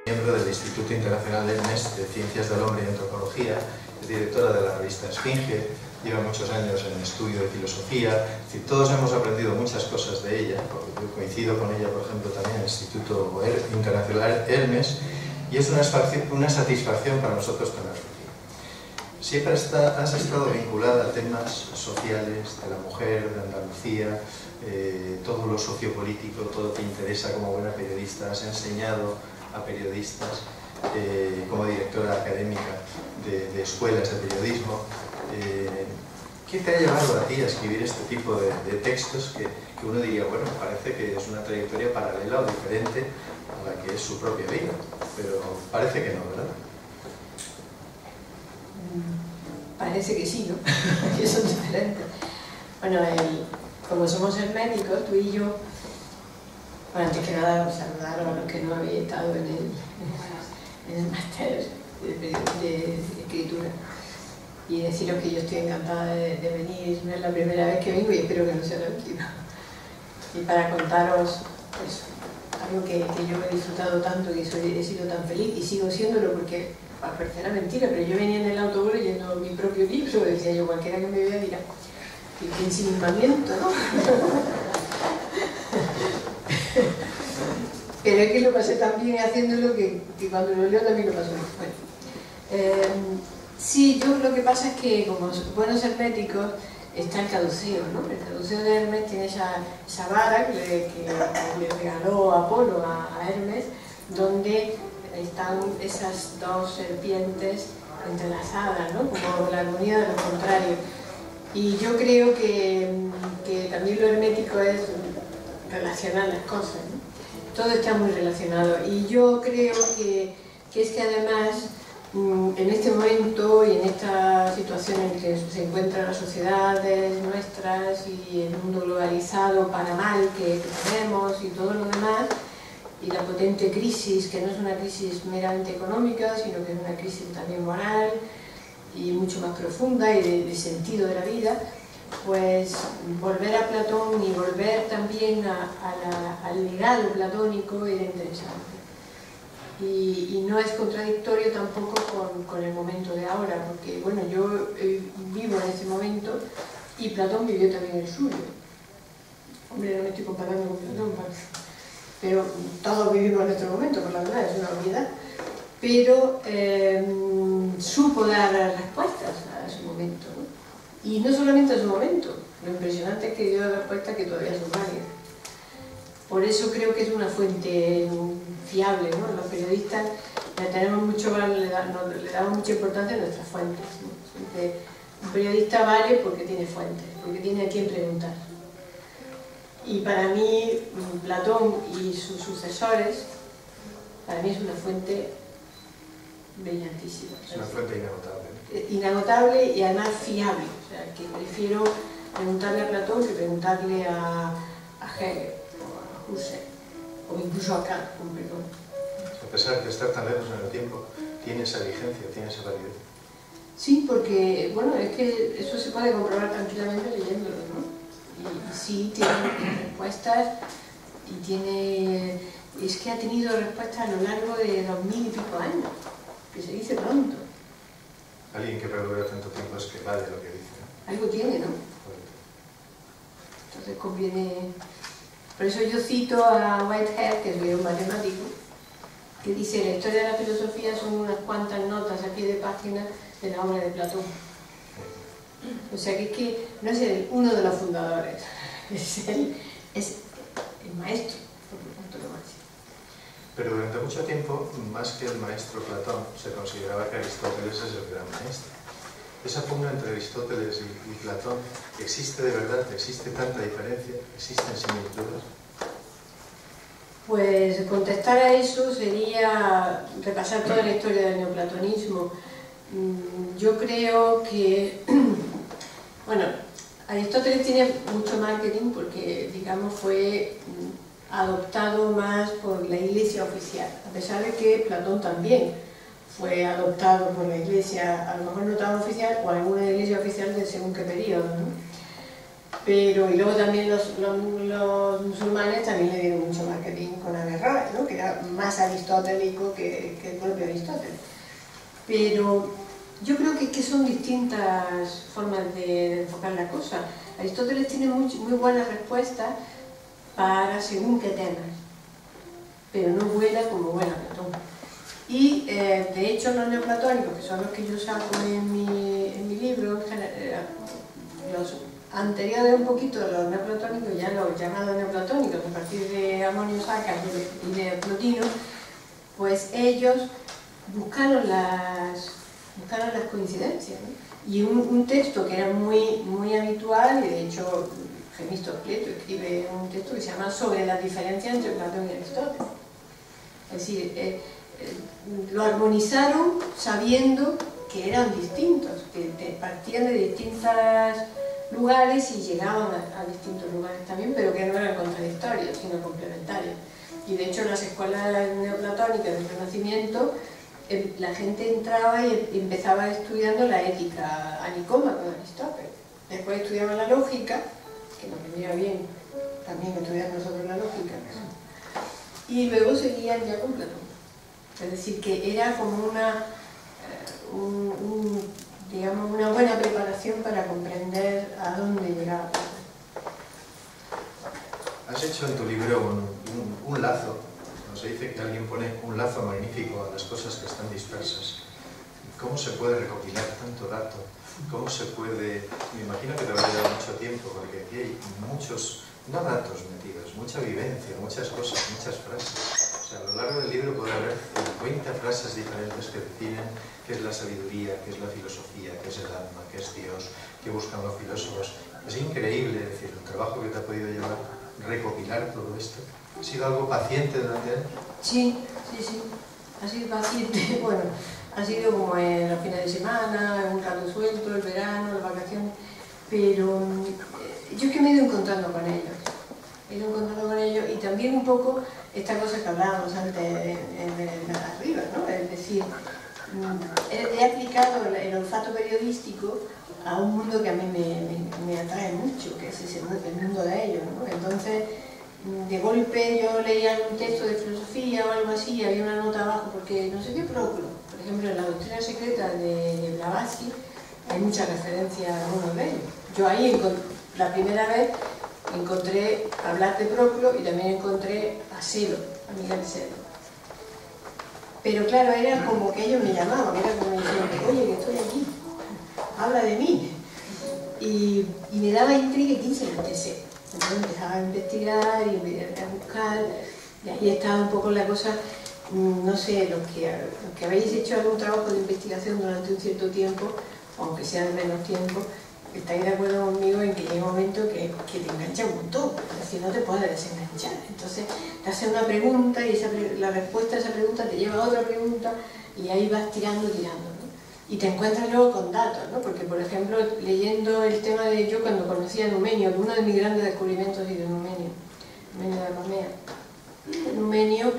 Miembro del Instituto Internacional de Hermes de Ciencias del Hombre y Antropología, es directora de la revista Esfinge, lleva muchos años en estudio de filosofía, es decir, todos hemos aprendido muchas cosas de ella, porque yo coincido con ella, por ejemplo, también en el Instituto Internacional Hermes, y es una satisfacción para nosotros tenerla aquí. Siempre has estado vinculada a temas sociales, de la mujer, de Andalucía, todo lo sociopolítico, todo te interesa como buena periodista, has enseñado a periodistas como directora académica de escuelas de periodismo. ¿Qué te ha llevado a ti a escribir este tipo de textos que uno diría, bueno, parece que es una trayectoria paralela o diferente a la que es su propia vida, pero parece que no, ¿verdad? Parece que sí, ¿no? Que son diferentes. Bueno, como somos herméticos, tú y yo, bueno, antes que nada, saludar a los que no habéis estado en el máster de escritura y deciros que yo estoy encantada de venir, no es la primera vez que vengo y espero que no sea la última. Y para contaros pues, algo que yo he disfrutado tanto, que he sido tan feliz y sigo siéndolo porque parece una mentira, pero yo venía en el autobús leyendo mi propio libro, decía yo, cualquiera que me vea dirá, qué ensimismamiento, ¿no? Pero es que lo pasé tan bien haciéndolo que cuando lo leo también lo paso bien. Bueno, sí, yo lo que pasa es que como buenos herméticos está el caduceo, ¿no? El caduceo de Hermes tiene esa vara que le regaló Apolo a Hermes, donde están esas dos serpientes entrelazadas, ¿no? Como la armonía de lo contrario. Y yo creo que también lo hermético es relacionar las cosas, ¿no? Todo está muy relacionado. Y yo creo que es que además, en este momento y en esta situación en que se encuentran las sociedades nuestras y el mundo globalizado para mal que tenemos y todo lo demás, y la potente crisis, que no es una crisis meramente económica, sino que es una crisis también moral y mucho más profunda y de sentido de la vida, pues volver a Platón y volver también al legado platónico era interesante. Y no es contradictorio tampoco con el momento de ahora, porque bueno, yo vivo en ese momento y Platón vivió también el suyo. Hombre, no me estoy comparando con Platón, pero todos vivimos en nuestro momento, por la verdad, es una obviedad. Pero supo dar respuestas a su momento, ¿no? Y no solamente a su momento, lo impresionante es que dio respuestas que todavía son válidas. Por eso creo que es una fuente fiable, ¿no? Los periodistas le tenemos mucho valor, le damos mucha importancia a nuestras fuentes, ¿no? Un periodista vale porque tiene fuentes, porque tiene a quién preguntar. Y para mí, Platón y sus sucesores, para mí es una fuente brillantísima. Es una fuente inagotable. Inagotable y además fiable. O sea, que prefiero preguntarle a Platón que preguntarle a Hegel o a Husserl o incluso a Kant, con perdón. A pesar de estar tan lejos en el tiempo, tiene esa vigencia, tiene esa validez. Sí, porque, bueno, es que eso se puede comprobar tranquilamente leyéndolo, ¿no? Y sí, tiene respuestas y tiene... Es que ha tenido respuestas a lo largo de 2000 y pico años, que se dice pronto. Alguien que perdura tanto tiempo es que vale lo que dice, ¿no? Algo tiene, ¿no? Entonces conviene... Por eso yo cito a Whitehead, que es un matemático, que dice, la historia de la filosofía son unas cuantas notas a pie de página de la obra de Platón. O sea que no es uno de los fundadores, es el maestro, por lo tanto lo máximo. Pero durante mucho tiempo, más que el maestro Platón, se consideraba que Aristóteles es el gran maestro. Esa pugna entre Aristóteles y Platón, ¿existe de verdad? ¿Existe tanta diferencia? ¿Existen similitudes? Pues contestar a eso sería repasar toda la historia del neoplatonismo. Yo creo que, bueno, Aristóteles tiene mucho marketing porque, digamos, fue adoptado más por la Iglesia oficial, a pesar de que Platón también fue adoptado por la Iglesia, a lo mejor no tan oficial, o alguna Iglesia oficial de según qué periodo, ¿no? Pero, y luego también los musulmanes también le dieron mucho marketing con Averroes, ¿no? Que era más aristotélico que el propio Aristóteles. Pero yo creo que son distintas formas de enfocar la cosa. Aristóteles tiene muy buenas respuestas para según qué temas, pero no vuela como vuela Platón. Y de hecho los neoplatónicos, que son los que yo saco en mi libro, los anteriores un poquito a los neoplatónicos, ya los llamados neoplatónicos, a partir de Amonio Sacas y de Plotino, pues ellos buscaron las coincidencias, ¿no? Y un texto que era muy habitual, y de hecho Gemístocles escribe un texto que se llama Sobre las diferencias entre Platón y Aristóteles. Es decir, lo armonizaron sabiendo que eran distintos, que partían de distintos lugares y llegaban a distintos lugares también, pero que no eran contradictorios, sino complementarios. Y de hecho en las escuelas neoplatónicas del Renacimiento la gente entraba y empezaba estudiando la ética a Nicómaco de Aristóteles. Después estudiaban la lógica, que nos vendría bien también estudiar nosotros la lógica, y luego seguían ya con Platón. Es decir, que era como digamos, una buena preparación para comprender a dónde llegaba Platón. Has hecho en tu libro un lazo. Se dice que alguien pone un lazo magnífico a las cosas que están dispersas. ¿Cómo se puede recopilar tanto dato? ¿Cómo se puede...? Me imagino que te va a llevar mucho tiempo, porque aquí hay muchos, no datos metidos, mucha vivencia, muchas cosas, muchas frases. O sea, a lo largo del libro puede haber 50 frases diferentes que definen qué es la sabiduría, qué es la filosofía, qué es el alma, qué es Dios, qué buscan los filósofos. Es increíble, es decir, el trabajo que te ha podido llevar recopilar todo esto. ¿Ha sido algo paciente durante años? Sí. Ha sido paciente. Bueno, ha sido como en los fines de semana, un rato suelto, el verano, las vacaciones. Pero yo es que me he ido encontrando con ellos. Y también un poco esta cosa que hablábamos antes arriba, ¿no? Es decir, he aplicado el olfato periodístico a un mundo que a mí me atrae mucho, que es el mundo de ellos, ¿no? Entonces, de golpe yo leía algún texto de filosofía o algo así, y había una nota abajo, porque no sé qué Proclo, por ejemplo, en la doctrina secreta de Blavatsky hay mucha referencia a algunos de ellos. Yo ahí, la primera vez, encontré hablar de Proclo y también encontré a Selo, a Miguel Selo. Pero claro, era como que ellos me llamaban, era como diciendo, oye, que estoy aquí, habla de mí. Y me daba intriga y 15 minutos. Entonces empezaba a investigar y a buscar, y ahí estaba un poco la cosa, no sé, los que habéis hecho algún trabajo de investigación durante un cierto tiempo, aunque sea de menos tiempo, estáis de acuerdo conmigo en que llega un momento que te engancha un montón, es decir, no te puedes desenganchar. Entonces te hacen una pregunta y la respuesta a esa pregunta te lleva a otra pregunta y ahí vas tirando, ¿no? Y te encuentras luego con datos, ¿no? Porque, por ejemplo, leyendo el tema de yo cuando conocí a Numenio, uno de mis grandes descubrimientos ha sido Numenio de Apamea. Numenio,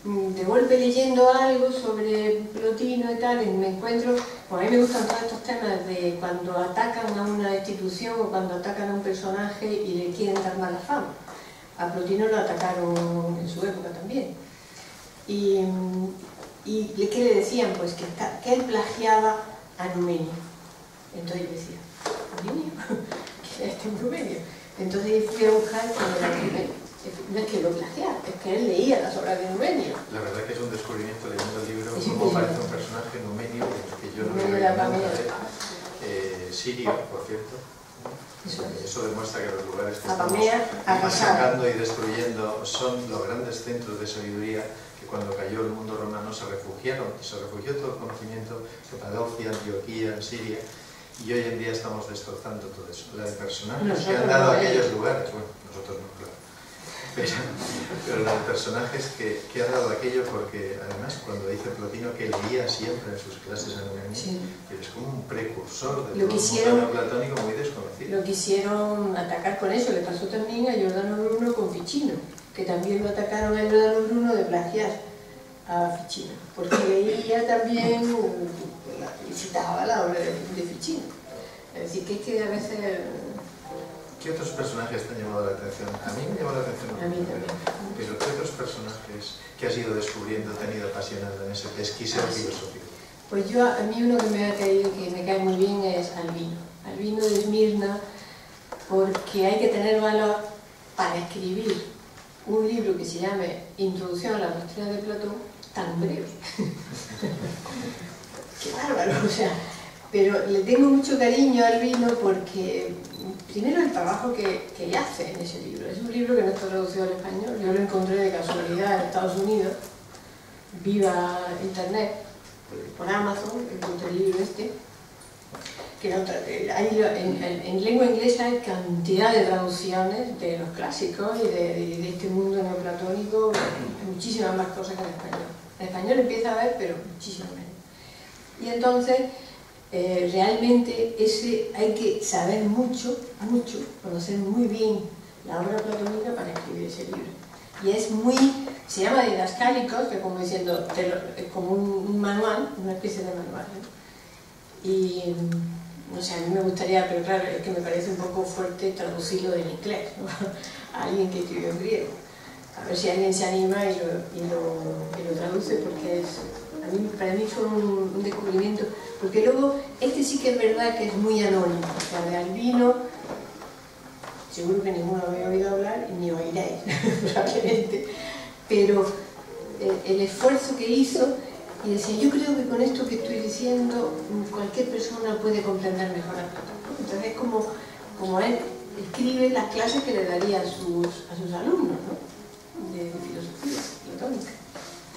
de golpe leyendo algo sobre Plotino y tal, y me encuentro, bueno, a mí me gustan todos estos temas de cuando atacan a una institución o cuando atacan a un personaje y le quieren dar mala fama. A Plotino lo atacaron en su época también. ¿Y qué le decían? Pues que él plagiaba a Numenio. Entonces yo decía, ¿Numenio? ¿Quién es este Numenio? Entonces fui a buscar quién era Numenio. No es que lo plagiara, es que él leía las obras de Numenio. La verdad que es un descubrimiento leyendo el libro, cómo aparece un personaje Numenio, que yo no Numenio lo de Apamea. Sirio, por cierto. Eso demuestra que los lugares que Apamea, estamos masacrando y destruyendo son los grandes centros de sabiduría que cuando cayó el mundo romano se refugió todo el conocimiento, Capadocia, Antioquía, Siria, y hoy en día estamos destrozando todo eso. La de personajes que han dado a aquellos lugares, bueno, nosotros no, claro, pero la de personajes que han dado aquello, porque además cuando dice Plotino que leía siempre en sus clases a Numenio, sí, es como un precursor del mundo platónico muy desconocido. Lo quisieron atacar con eso, le pasó también a Giordano Bruno con Ficino, que también lo atacaron a Giordano Bruno de plagiar a Ficino, porque leía también y citaba la obra de Ficino. Es decir, que a veces ¿Qué otros personajes te han llamado la atención? A mí me llamó la atención. A mí también. Pero ¿qué otros personajes que has ido descubriendo te han ido apasionando en ese pesquiseo filosófico? Pues a mí uno que me ha caído, que me cae muy bien, es Albino. Albino de Esmirna, porque hay que tener valor para escribir un libro que se llame Introducción a la doctrina de Platón, tan breve. ¡Qué bárbaro! O sea, pero le tengo mucho cariño a Albino porque, primero, el trabajo que hace en ese libro. Es un libro que no está traducido al español. Yo lo encontré de casualidad en Estados Unidos, viva Internet, por Amazon, encontré el libro este. Que en lengua inglesa hay cantidad de traducciones de los clásicos y de este mundo neoplatónico, muchísimas más cosas que en español. En español empieza a haber, pero muchísimo menos. Y entonces, realmente hay que saber mucho, conocer muy bien la obra platónica para escribir ese libro. Y es se llama Didascálicos, que como diciendo, como un manual, una especie de manual, ¿no? Y no sé, a mí me gustaría, pero claro, es que me parece un poco fuerte traducirlo del inglés, ¿no? A alguien que escribió en griego. A ver si alguien se anima y lo traduce, porque para mí fue un descubrimiento. Porque luego, este sí que es verdad que es muy anónimo. O sea, de Albino, seguro que ninguno había oído hablar, y ni oiréis, probablemente. Pero el esfuerzo que hizo, y decía, yo creo que con esto que estoy diciendo, cualquier persona puede comprender mejor a Platón. Entonces es como él escribe las clases que le daría a sus alumnos, ¿no? de filosofía platónica.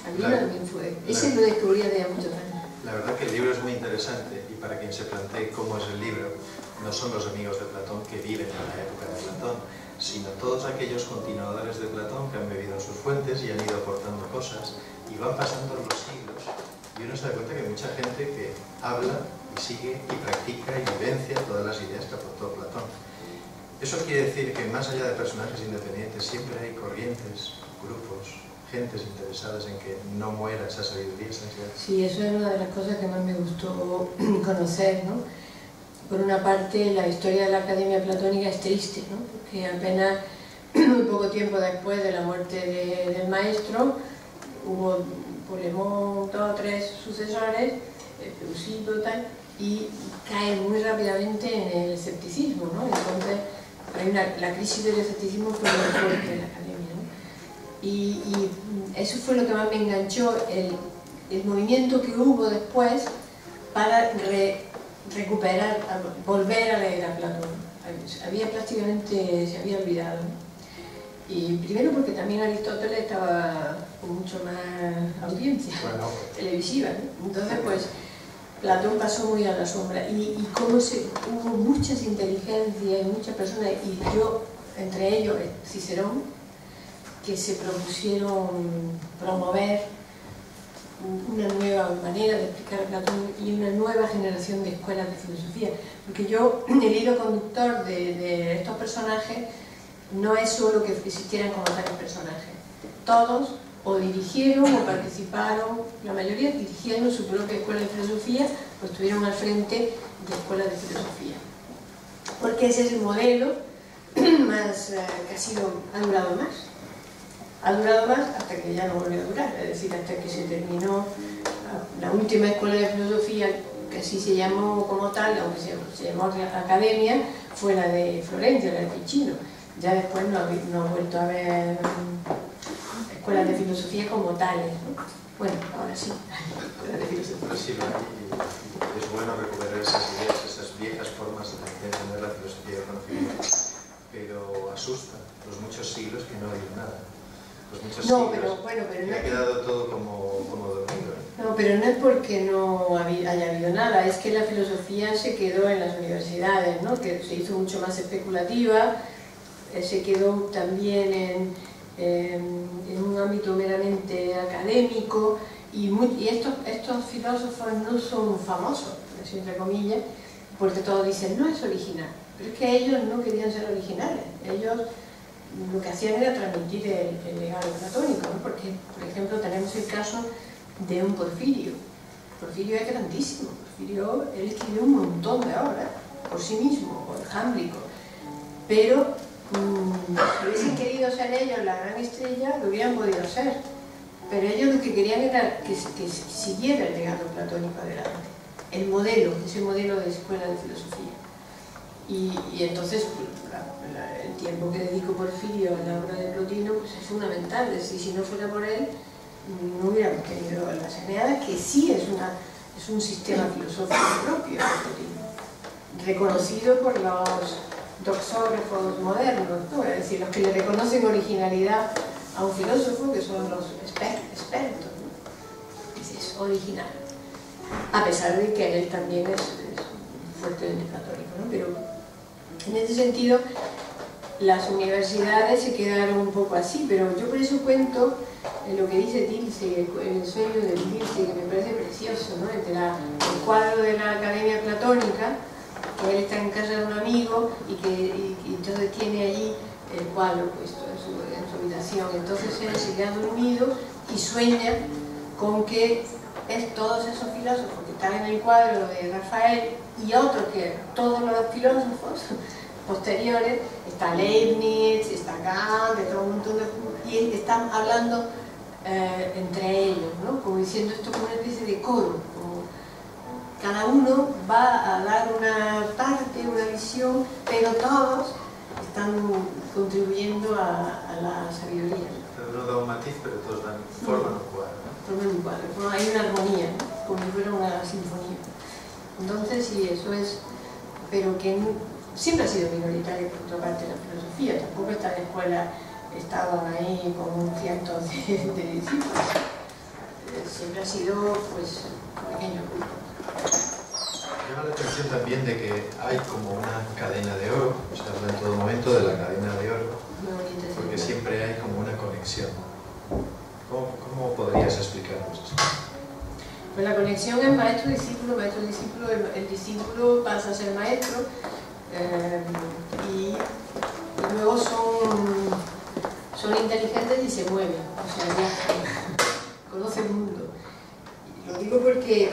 A mí también fue. Ese lo descubrí hace muchos años. La verdad que el libro es muy interesante, y para quien se plantee cómo es el libro, no son los amigos de Platón que viven en la época de Platón, sino todos aquellos continuadores de Platón que han bebido en sus fuentes y han ido aportando cosas, y van pasando los siglos, y uno se da cuenta que hay mucha gente que habla y sigue y practica y vivencia todas las ideas que aportó Platón. Eso quiere decir que más allá de personajes independientes siempre hay corrientes, grupos, gentes interesadas en que no muera esa sabiduría esencial. Sí, eso es una de las cosas que más me gustó conocer, ¿no? Por una parte, la historia de la Academia Platónica es triste, ¿no? Porque apenas muy poco tiempo después de la muerte del maestro hubo Polemón, 2 o 3 sucesores, Peusipo y tal, y cae muy rápidamente en el escepticismo, ¿no? Entonces, la crisis del escepticismo fue muy fuerte en la Academia, ¿no? Y eso fue lo que más me enganchó, el movimiento que hubo después para recuperar, volver a leer a Platón. Se había olvidado, ¿no? Y primero porque también Aristóteles estaba con mucho más audiencia televisiva, ¿no? Entonces pues Platón pasó muy a la sombra y como hubo muchas inteligencias y muchas personas, y yo, entre ellos Cicerón, que se propusieron promover una nueva manera de explicar a Platón y una nueva generación de escuelas de filosofía. Porque el hilo conductor de estos personajes no es solo que existieran como tales personajes. Todos o dirigieron o participaron, la mayoría dirigieron su propia escuela de filosofía o estuvieron al frente de escuelas de filosofía. Porque ese es el modelo más, que ha durado más. Ha durado más hasta que ya no volvió a durar, es decir, hasta que se terminó la última escuela de filosofía, que así se llamó como tal, aunque se llamó Academia, fue la de Florencia, la de Ficino. Ya después no ha vuelto a haber escuelas de filosofía como tales, ¿no? Bueno, ahora sí, escuelas de filosofía. Sí, es bueno recuperar esas ideas, esas viejas formas de entender la filosofía del conocimiento, pero asusta los muchos siglos que no ha habido nada. Los muchos siglos que ha quedado todo como dormido. No, pero no es porque no haya habido nada, es que la filosofía se quedó en las universidades, ¿no? Que se hizo mucho más especulativa, se quedó también en un ámbito meramente académico, y estos filósofos no son famosos, entre comillas, porque todos dicen, no es original, pero es que ellos no querían ser originales, ellos lo que hacían era transmitir el legado platónico, ¿no? Porque, por ejemplo, tenemos el caso de un Porfirio. Porfirio es grandísimo. Porfirio, él escribió un montón de obras por sí mismo, por Jámblico. pero si hubiesen querido ser ellos la gran estrella, lo hubieran podido ser. Pero ellos lo que querían era que siguiera el legado platónico adelante, el modelo, ese modelo de escuela de filosofía. Y entonces el tiempo que dedico Porfirio a la obra de Plotino pues es fundamental. Es decir, si no fuera por él, no hubiéramos tenido las Eneadas, que sí es un sistema filosófico propio de Plotino, reconocido por los doxógrafos modernos, ¿no? Es decir, los que le reconocen originalidad a un filósofo, que son los expertos, ¿no? Es original, a pesar de que él también es fuertemente platónico, ¿no? Pero en ese sentido las universidades se quedaron un poco así, pero yo por eso cuento lo que dice Tilse, el sueño de Tilse, que me parece precioso, ¿no? El cuadro de la Academia Platónica, que él está en casa de un amigo y entonces tiene allí el cuadro puesto en su habitación. Entonces él se queda dormido y sueña con que es todos esos filósofos que están en el cuadro de Rafael y otros que todos los filósofos posteriores, está Leibniz, está Kant, está un montón de... y están hablando entre ellos, ¿no? Como diciendo esto como una especie de coro, como cada uno va a dar una parte, una visión, pero todos están contribuyendo a la sabiduría. Cada uno da un matiz, pero todos forman un cuadro, ¿no? Forman un cuadro, hay una armonía, ¿no? Como si fuera una sinfonía. Entonces, sí, eso es, pero que siempre ha sido minoritaria por otra parte la filosofía, tampoco esta escuela estaban ahí con un ciento de discípulos, siempre ha sido pues un pequeño grupo. Llama la atención también de que hay como una cadena de oro, se habla en todo momento de la cadena de oro, porque siempre hay como una conexión. ¿Cómo podrías explicarnos eso? Pues la conexión es maestro-discípulo, maestro-discípulo, el discípulo pasa a ser maestro y luego son inteligentes y se mueven, o sea, ya conocen el mundo. Lo digo porque,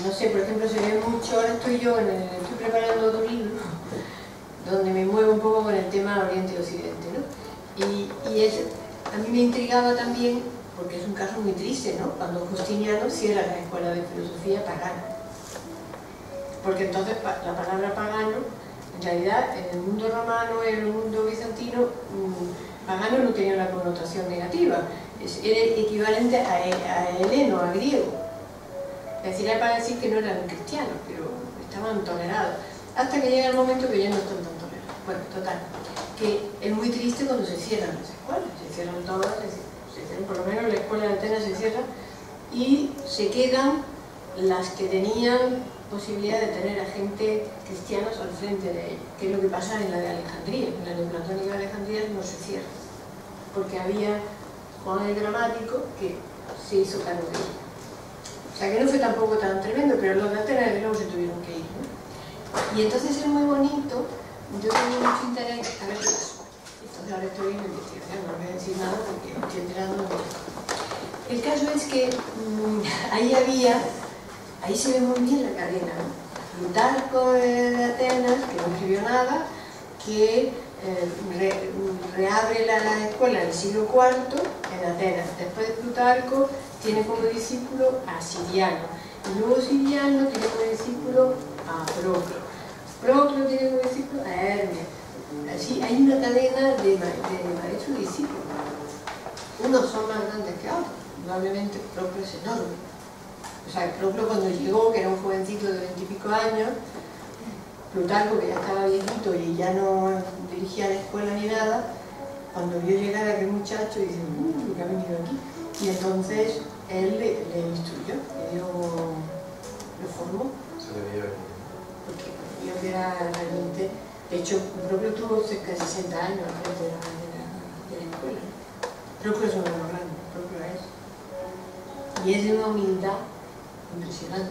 no sé, por ejemplo, se ve mucho, ahora estoy preparando otro libro, donde me muevo un poco con el tema Oriente y Occidente, ¿no? Y a mí me intrigaba también, porque es un caso muy triste, ¿no? Cuando Justiniano cierra la escuela de filosofía pagana. Porque entonces la palabra pagano, en realidad, en el mundo romano, en el mundo bizantino, pagano no tenía una connotación negativa, era equivalente a heleno, a griego. Es decir, era para decir que no eran cristianos, pero estaban tolerados. Hasta que llega el momento que ya no están tan tolerados. Bueno, total, que es muy triste cuando se cierran las escuelas, se cierran todas, por lo menos la escuela de Atenas se cierra, y se quedan las que tenían posibilidad de tener a gente cristianos al frente de ellos, que es lo que pasa en la de Alejandría. En la neoplatónica de Alejandría no se cierra, porque había Juan el Gramático que se hizo cargo de ello. O sea que no fue tampoco tan tremendo, pero los de Atenas luego se tuvieron que ir, ¿no? Y entonces es muy bonito, yo tengo mucho interés a ver qué pasó. Entonces ahora estoy en investigación, no voy a decir nada porque estoy enterando mucho. El caso es que ahí se ve muy bien la cadena, ¿no? Plutarco de Atenas, que no escribió nada, que reabre la escuela en el siglo IV en Atenas. Después de Plutarco tiene como discípulo a Siriano, y luego Siriano tiene como discípulo a Proclo. Proclo tiene como discípulo a Hermes. Así hay una cadena de maestros y discípulos. Unos son más grandes que otros, probablemente Proclo es enorme. O sea, Proclo cuando llegó, que era un jovencito de 20 y pico años, Plutarco, que ya estaba viejito y ya no dirigía la escuela ni nada, cuando vio llegar a aquel muchacho, dice, ¿qué ha venido aquí? Y entonces él le instruyó, lo formó. Se le vio aquí. Porque yo que era realmente, de hecho, Proclo tuvo cerca de 60 años al frente de la escuela. Proclo es uno de los grandes, Proclo es. Y es de una humildad impresionante.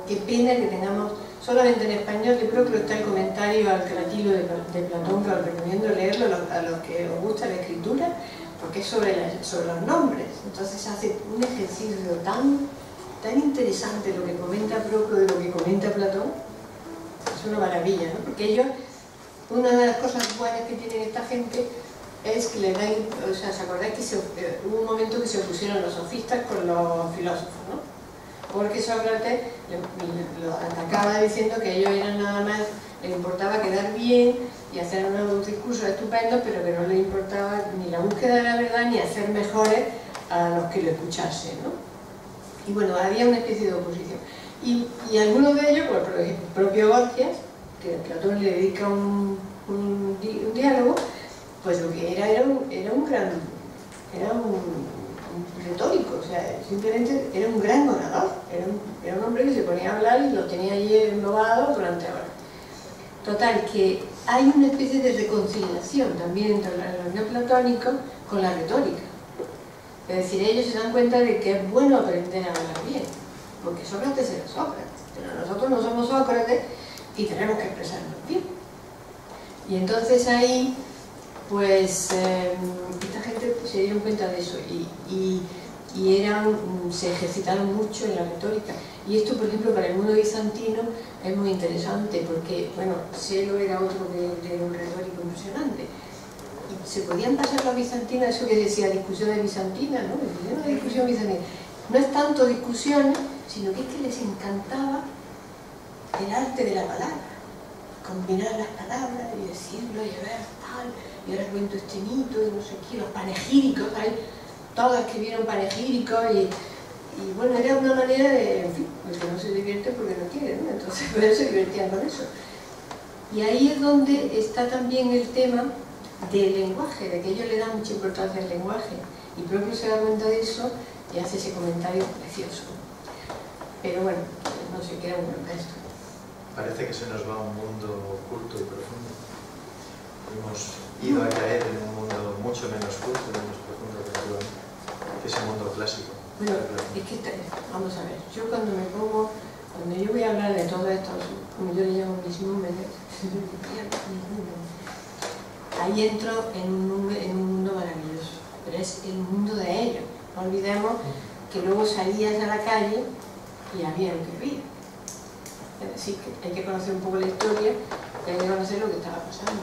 Qué pena que tengamos, solamente en español, de Proclo está el comentario al Cratilo de Platón, que os recomiendo leerlo a los que os gusta la escritura, porque es sobre los nombres. Entonces hace un ejercicio tan interesante lo que comenta Proclo de lo que comenta Platón. Es una maravilla, ¿no? Porque ellos, una de las cosas buenas que tiene esta gente es que le dan, o sea, ¿se acordáis que hubo un momento que se opusieron los sofistas con los filósofos, ¿no? Porque Sócrates lo atacaba diciendo que ellos eran nada más, les importaba quedar bien y hacer unos discursos estupendos, pero que no les importaba ni la búsqueda de la verdad ni hacer mejores a los que lo escuchasen, ¿no? Y bueno, había una especie de oposición. Y algunos de ellos, por ejemplo, el propio Gorgias, que Platón le dedica un diálogo, pues lo que era un retórico, o sea, simplemente era un gran orador, era un hombre que se ponía a hablar y lo tenía allí englobado durante horas. Total, que hay una especie de reconciliación también entre los neoplatónicos con la retórica. Es decir, ellos se dan cuenta de que es bueno aprender a hablar bien, porque Sócrates era Sócrates, pero nosotros no somos Sócrates y tenemos que expresarnos bien. Y entonces ahí, pues, esta gente se dieron cuenta de eso y se ejercitaron mucho en la retórica. Y esto, por ejemplo, para el mundo bizantino es muy interesante porque, bueno, Selo era otro de un retórico impresionante. Y se podían pasar los bizantinos, eso que decía discusiones bizantinas, ¿no? Una discusión bizantina. No es tanto discusiones, sino que es que les encantaba el arte de la palabra. Combinar las palabras y decirlo y a ver tal, y ahora cuento este mito y no sé qué, los panegíricos, hay todos escribieron panegíricos y bueno, era una manera de, en fin, el que no se divierte porque no quiere, ¿no? Entonces por eso se divertían con eso. Y ahí es donde está también el tema del lenguaje, de que ellos le dan mucha importancia al lenguaje, y propio se da cuenta de eso y hace ese comentario precioso. Pero bueno, no sé qué era un buen esto. Parece que se nos va a un mundo oculto y profundo. Hemos ido a caer en un mundo mucho menos culto y menos profundo que ese mundo clásico. Bueno, es que, vamos a ver, yo cuando yo voy a hablar de todo esto, como yo le llamo mis números, ahí entro en un mundo maravilloso, pero es el mundo de ellos. No olvidemos que luego salías a la calle y había lo que había. Es decir, que hay que conocer un poco la historia y hay que conocer lo que estaba pasando.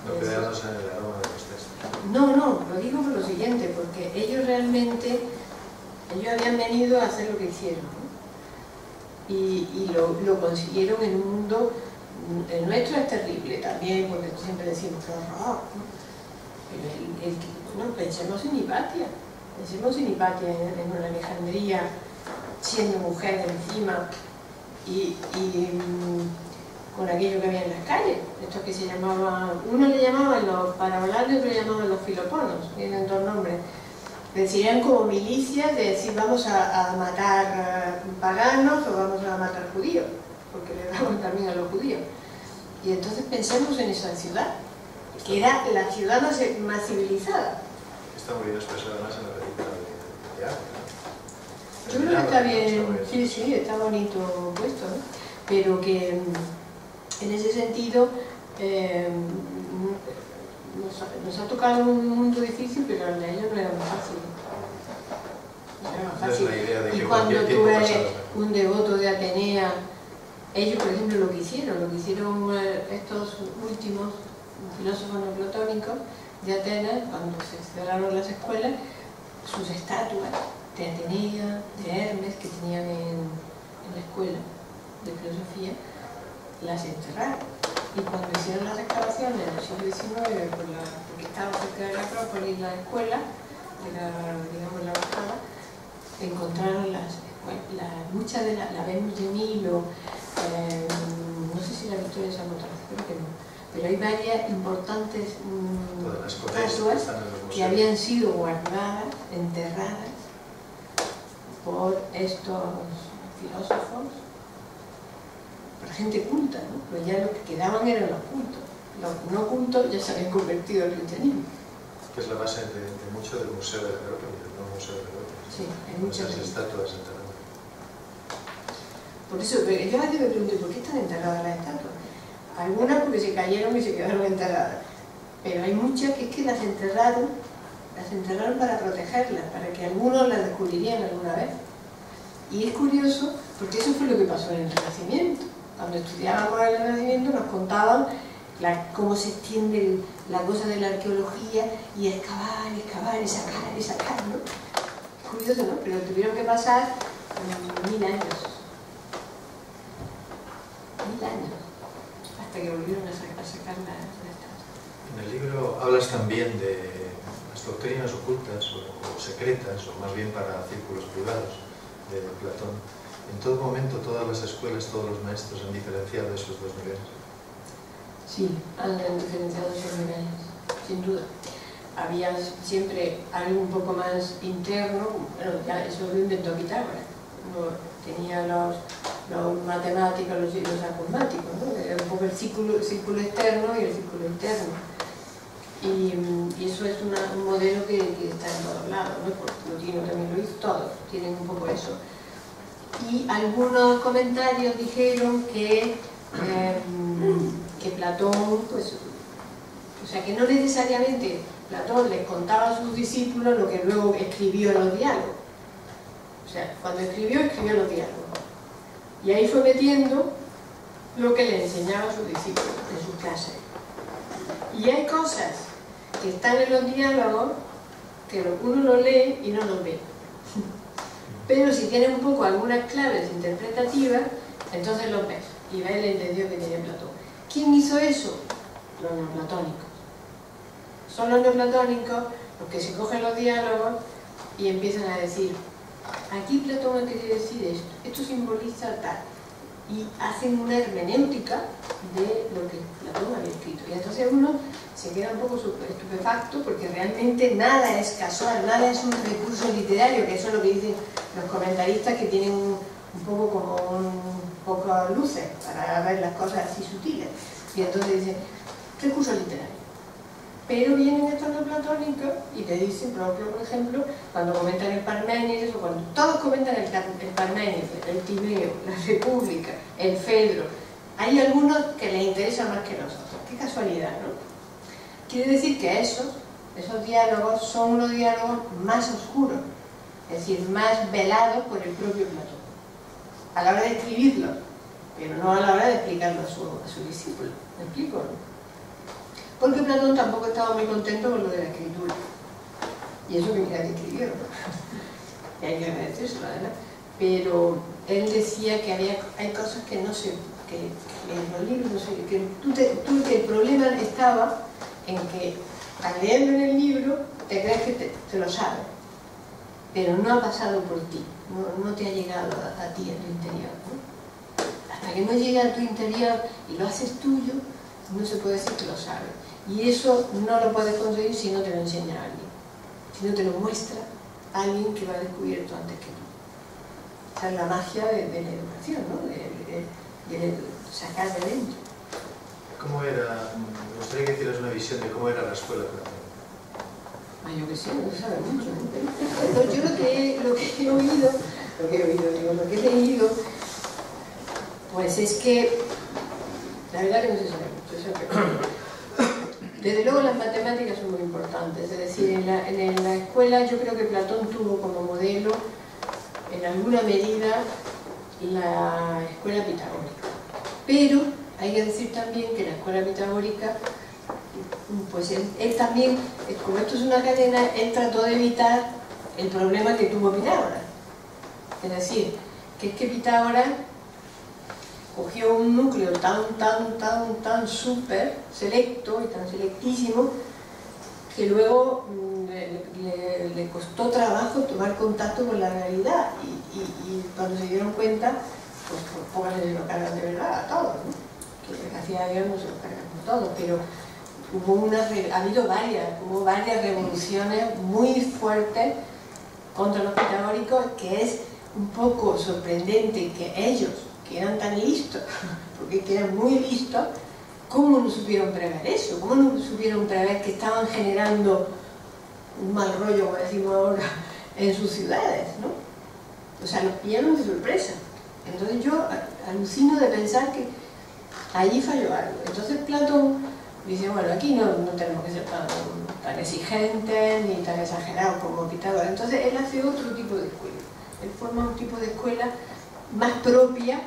No quedamos en el aroma de los textos. No, lo digo por lo siguiente, porque ellos realmente, ellos habían venido a hacer lo que hicieron, ¿no? Y lo consiguieron en un mundo, el nuestro es terrible también, porque siempre decimos que horror, ¿no? Pero pensemos en Hipatia, en una Alejandría, siendo mujer encima, y con aquello que había en las calles, estos que se llamaban, uno le llamaban los parabolantes y otro le llamaban los filoponos, tienen dos nombres. Decían como milicias de decir vamos a matar paganos o vamos a matar judíos, porque le daban también a los judíos. Y entonces pensemos en esa ciudad, que era la ciudad más civilizada. Está muy bien expresado más en la película de arte, ¿no? Yo creo que está bien, sí, está bonito puesto, ¿no? Pero que en ese sentido nos ha tocado un mundo difícil, pero el de ellos no era más fácil. No es la idea de que y cuando tú eres pasado, un devoto de Atenea, ellos por ejemplo lo que hicieron estos últimos filósofos neoplatónicos de Atenas, cuando se cerraron las escuelas, sus estatuas de Atenea, de Hermes, que tenían en la escuela de filosofía, las enterraron. Y cuando hicieron las excavaciones en el siglo XIX, porque estaba cerca de la Acrópolis, la escuela, digamos la bajada, encontraron muchas de la Venus de Milo, no sé si la Victoria de San Montalvo, creo que no, pero hay varias importantes estatuas que habían sido guardadas, enterradas por estos filósofos, por gente culta, ¿no? Pues ya lo que quedaban eran los cultos. Los no cultos ya se habían convertido al cristianismo. Que es la base de mucho del Museo de la Acrópolis, del nuevo Museo de la Acrópolis. Sí, hay muchas estatuas enterradas. Por eso, yo a veces me pregunto, ¿por qué están enterradas las estatuas? Algunas porque se cayeron y se quedaron enterradas. Pero hay muchas que es que las enterraron para protegerlas, para que algunos las descubrirían alguna vez. Y es curioso, porque eso fue lo que pasó en el Renacimiento. Cuando estudiábamos el Renacimiento nos contaban cómo se extiende la cosa de la arqueología y excavar, excavar y sacar y sacar, ¿no? Curioso, ¿no? Pero tuvieron que pasar 1000 años. 1000 años. Hasta que volvieron a sacar las estas. En el libro hablas también de las doctrinas ocultas o secretas, o más bien para círculos privados, de Platón. En todo momento, todas las escuelas, todos los maestros han diferenciado esos dos niveles. Sí, han diferenciado esos niveles, sin duda. Había siempre algo un poco más interno, bueno, ya eso lo inventó Pitágoras. No, tenía los matemáticos, los acusmáticos, ¿no? Era un poco el círculo externo y el círculo interno. Y eso es un modelo que está en todos lados, ¿no? Porque Plotino también lo hizo, todos tienen un poco eso. Y algunos comentarios dijeron que Platón, pues, o sea, que no necesariamente Platón les contaba a sus discípulos lo que luego escribió en los diálogos. O sea, cuando escribió los diálogos. Y ahí fue metiendo lo que le enseñaba a sus discípulos en sus clases. Y hay cosas que están en los diálogos que uno lo lee y no lo ve. Pero si tienen un poco algunas claves interpretativas, entonces los ves y ves la intención que tiene Platón. ¿Quién hizo eso? Los neoplatónicos. Son los neoplatónicos los que se cogen los diálogos y empiezan a decir: aquí Platón ha querido decir esto simboliza tal. Y hacen una hermenéutica de lo que Platón había escrito. Y entonces uno se queda un poco estupefacto porque realmente nada es casual, nada es un recurso literario, que eso es lo que dicen los comentaristas, que tienen un poco como poco luces para ver las cosas así sutiles. Y entonces dicen, recurso literario. Pero vienen estos neoplatónicos y te dicen, por ejemplo, cuando comentan el Parménides, o cuando todos comentan el Parménides, el Timeo, la República, el Fedro, hay algunos que les interesan más que nosotros. Qué casualidad, ¿no? Quiere decir que esos diálogos son unos diálogos más oscuros, es decir, más velados por el propio Platón, a la hora de escribirlos, pero no a la hora de explicarlo a su discípulo. ¿Me explico? Porque Platón tampoco estaba muy contento con lo de la escritura. Y eso que mira que escribió, ¿no? Y hay que agradecérselo, ¿verdad? Pero él decía que hay cosas que no se... que en los libros no sé... que el problema estaba en que al leerlo en el libro te crees que te lo sabes, pero no ha pasado por ti, no te ha llegado a ti, a tu interior, ¿no? Hasta que no llegue a tu interior y lo haces tuyo, no se puede decir que lo sabes. Y eso no lo puedes conseguir si no te lo enseña alguien, si no te lo muestra alguien que lo ha descubierto antes que tú. Esa es la magia de la educación, ¿no? De sacar de dentro. ¿Cómo era? Me gustaría que hicieras una visión de cómo era la escuela de Platón. Yo que sé, no se sabe mucho. Yo lo que he oído, lo que he leído, pues es que la verdad que no se sabe mucho, eso es que... Desde luego las matemáticas son muy importantes, es decir, en la escuela yo creo que Platón tuvo como modelo, en alguna medida, la escuela pitagórica. Pero hay que decir también que la escuela pitagórica, pues él también, como esto es una cadena, él trató de evitar el problema que tuvo Pitágoras. Es decir, que es que Pitágoras cogió un núcleo tan súper selecto y tan selectísimo que luego le costó trabajo tomar contacto con la realidad y cuando se dieron cuenta, pues por pocas se lo cargan de verdad a todos, ¿no? Que gracias a Dios no se lo cargan por todos, pero hubo varias revoluciones muy fuertes contra los pitagóricos, que es un poco sorprendente que ellos, que eran tan listos, porque que eran muy listos, ¿cómo no supieron prever eso? ¿Cómo no supieron prever que estaban generando un mal rollo, como decimos ahora, en sus ciudades, ¿no? O sea, los pillaron de sorpresa. Entonces yo alucino de pensar que allí falló algo. Entonces Platón dice, bueno, aquí no tenemos que ser tan exigentes ni tan exagerados como Pitágoras. Entonces él hace otro tipo de escuela. Él forma un tipo de escuela más propia,